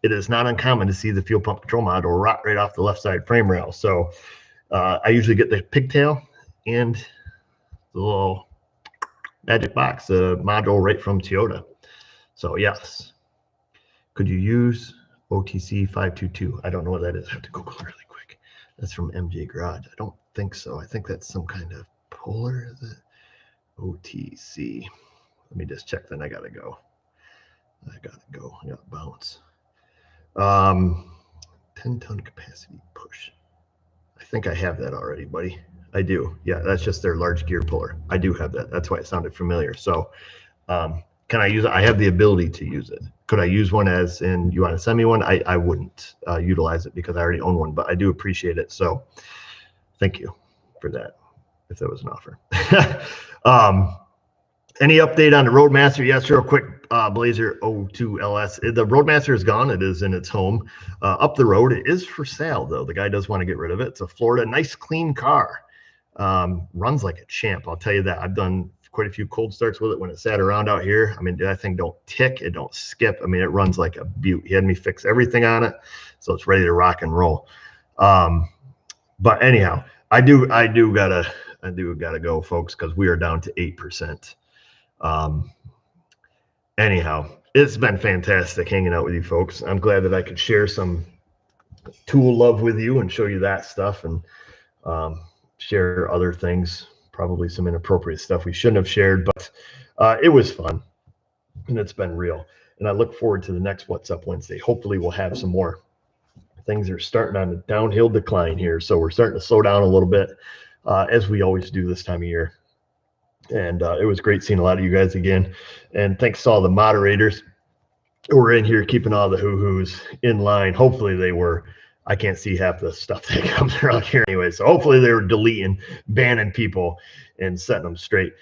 Speaker 1: It is not uncommon to see the fuel pump control module rot right off the left side frame rail. So I usually get the pigtail and the little Magic Box, a module right from Toyota. So yes. Could you use OTC 522? I don't know what that is. I have to Google really quick. That's from MJ Garage. I don't think so. I think that's some kind of polar. Is it? OTC. Let me just check. Then I gotta go. I gotta bounce. 10-ton capacity push. I think I have that already, buddy. I do. Yeah, that's just their large gear puller. I do have that. That's why it sounded familiar. So can I use it? I have the ability to use it. Could I use one as in you want to send me one? I wouldn't utilize it because I already own one, but I do appreciate it. So thank you for that, if that was an offer. Any update on the Roadmaster? Yes, real quick. Blazer 02 LS. The Roadmaster is gone. It is in its home up the road. It is for sale, though. The guy does want to get rid of it. It's a Florida, nice, clean car. Runs like a champ. I'll tell you that. I've done quite a few cold starts with it when it sat around out here. I mean, that thing don't tick. It don't skip. I mean, it runs like a beaut. He had me fix everything on it, so it's ready to rock and roll. But anyhow, I do gotta go, folks, because we are down to 8%. Anyhow, it's been fantastic hanging out with you folks. I'm glad that I could share some tool love with you and show you that stuff, and share other things, probably some inappropriate stuff we shouldn't have shared, but it was fun and it's been real. And I look forward to the next What's Up Wednesday. Hopefully we'll have some more. Things are starting on a downhill decline here, so we're starting to slow down a little bit, as we always do this time of year. And it was great seeing a lot of you guys again. And thanks to all the moderators who were in here keeping all the hoo-hoos in line. Hopefully they were. I can't see half the stuff that comes around here anyway. So hopefully they were deleting, banning people, and setting them straight.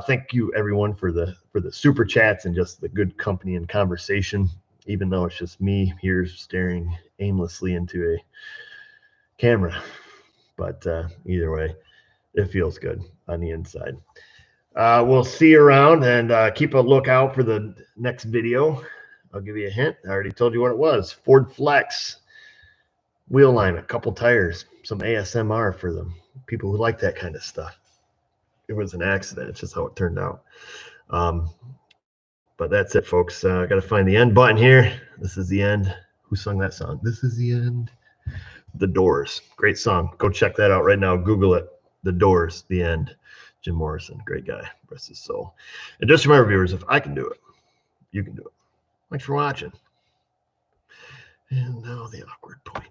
Speaker 1: Thank you everyone for the super chats and just the good company and conversation, even though it's just me here staring aimlessly into a camera. But either way, it feels good on the inside. We'll see you around, and keep a lookout for the next video. I'll give you a hint. I already told you what it was. Ford Flex wheel alignment, couple tires, some ASMR for them people who like that kind of stuff. It was an accident. It's just how it turned out. But that's it, folks. I got to find the end button here. This is the end. Who sung that song? This is the end. The Doors. Great song. Go check that out right now. Google it. The Doors. The End. Jim Morrison. Great guy. Rest his soul. And just remember, viewers, if I can do it, you can do it. Thanks for watching. And now the awkward point.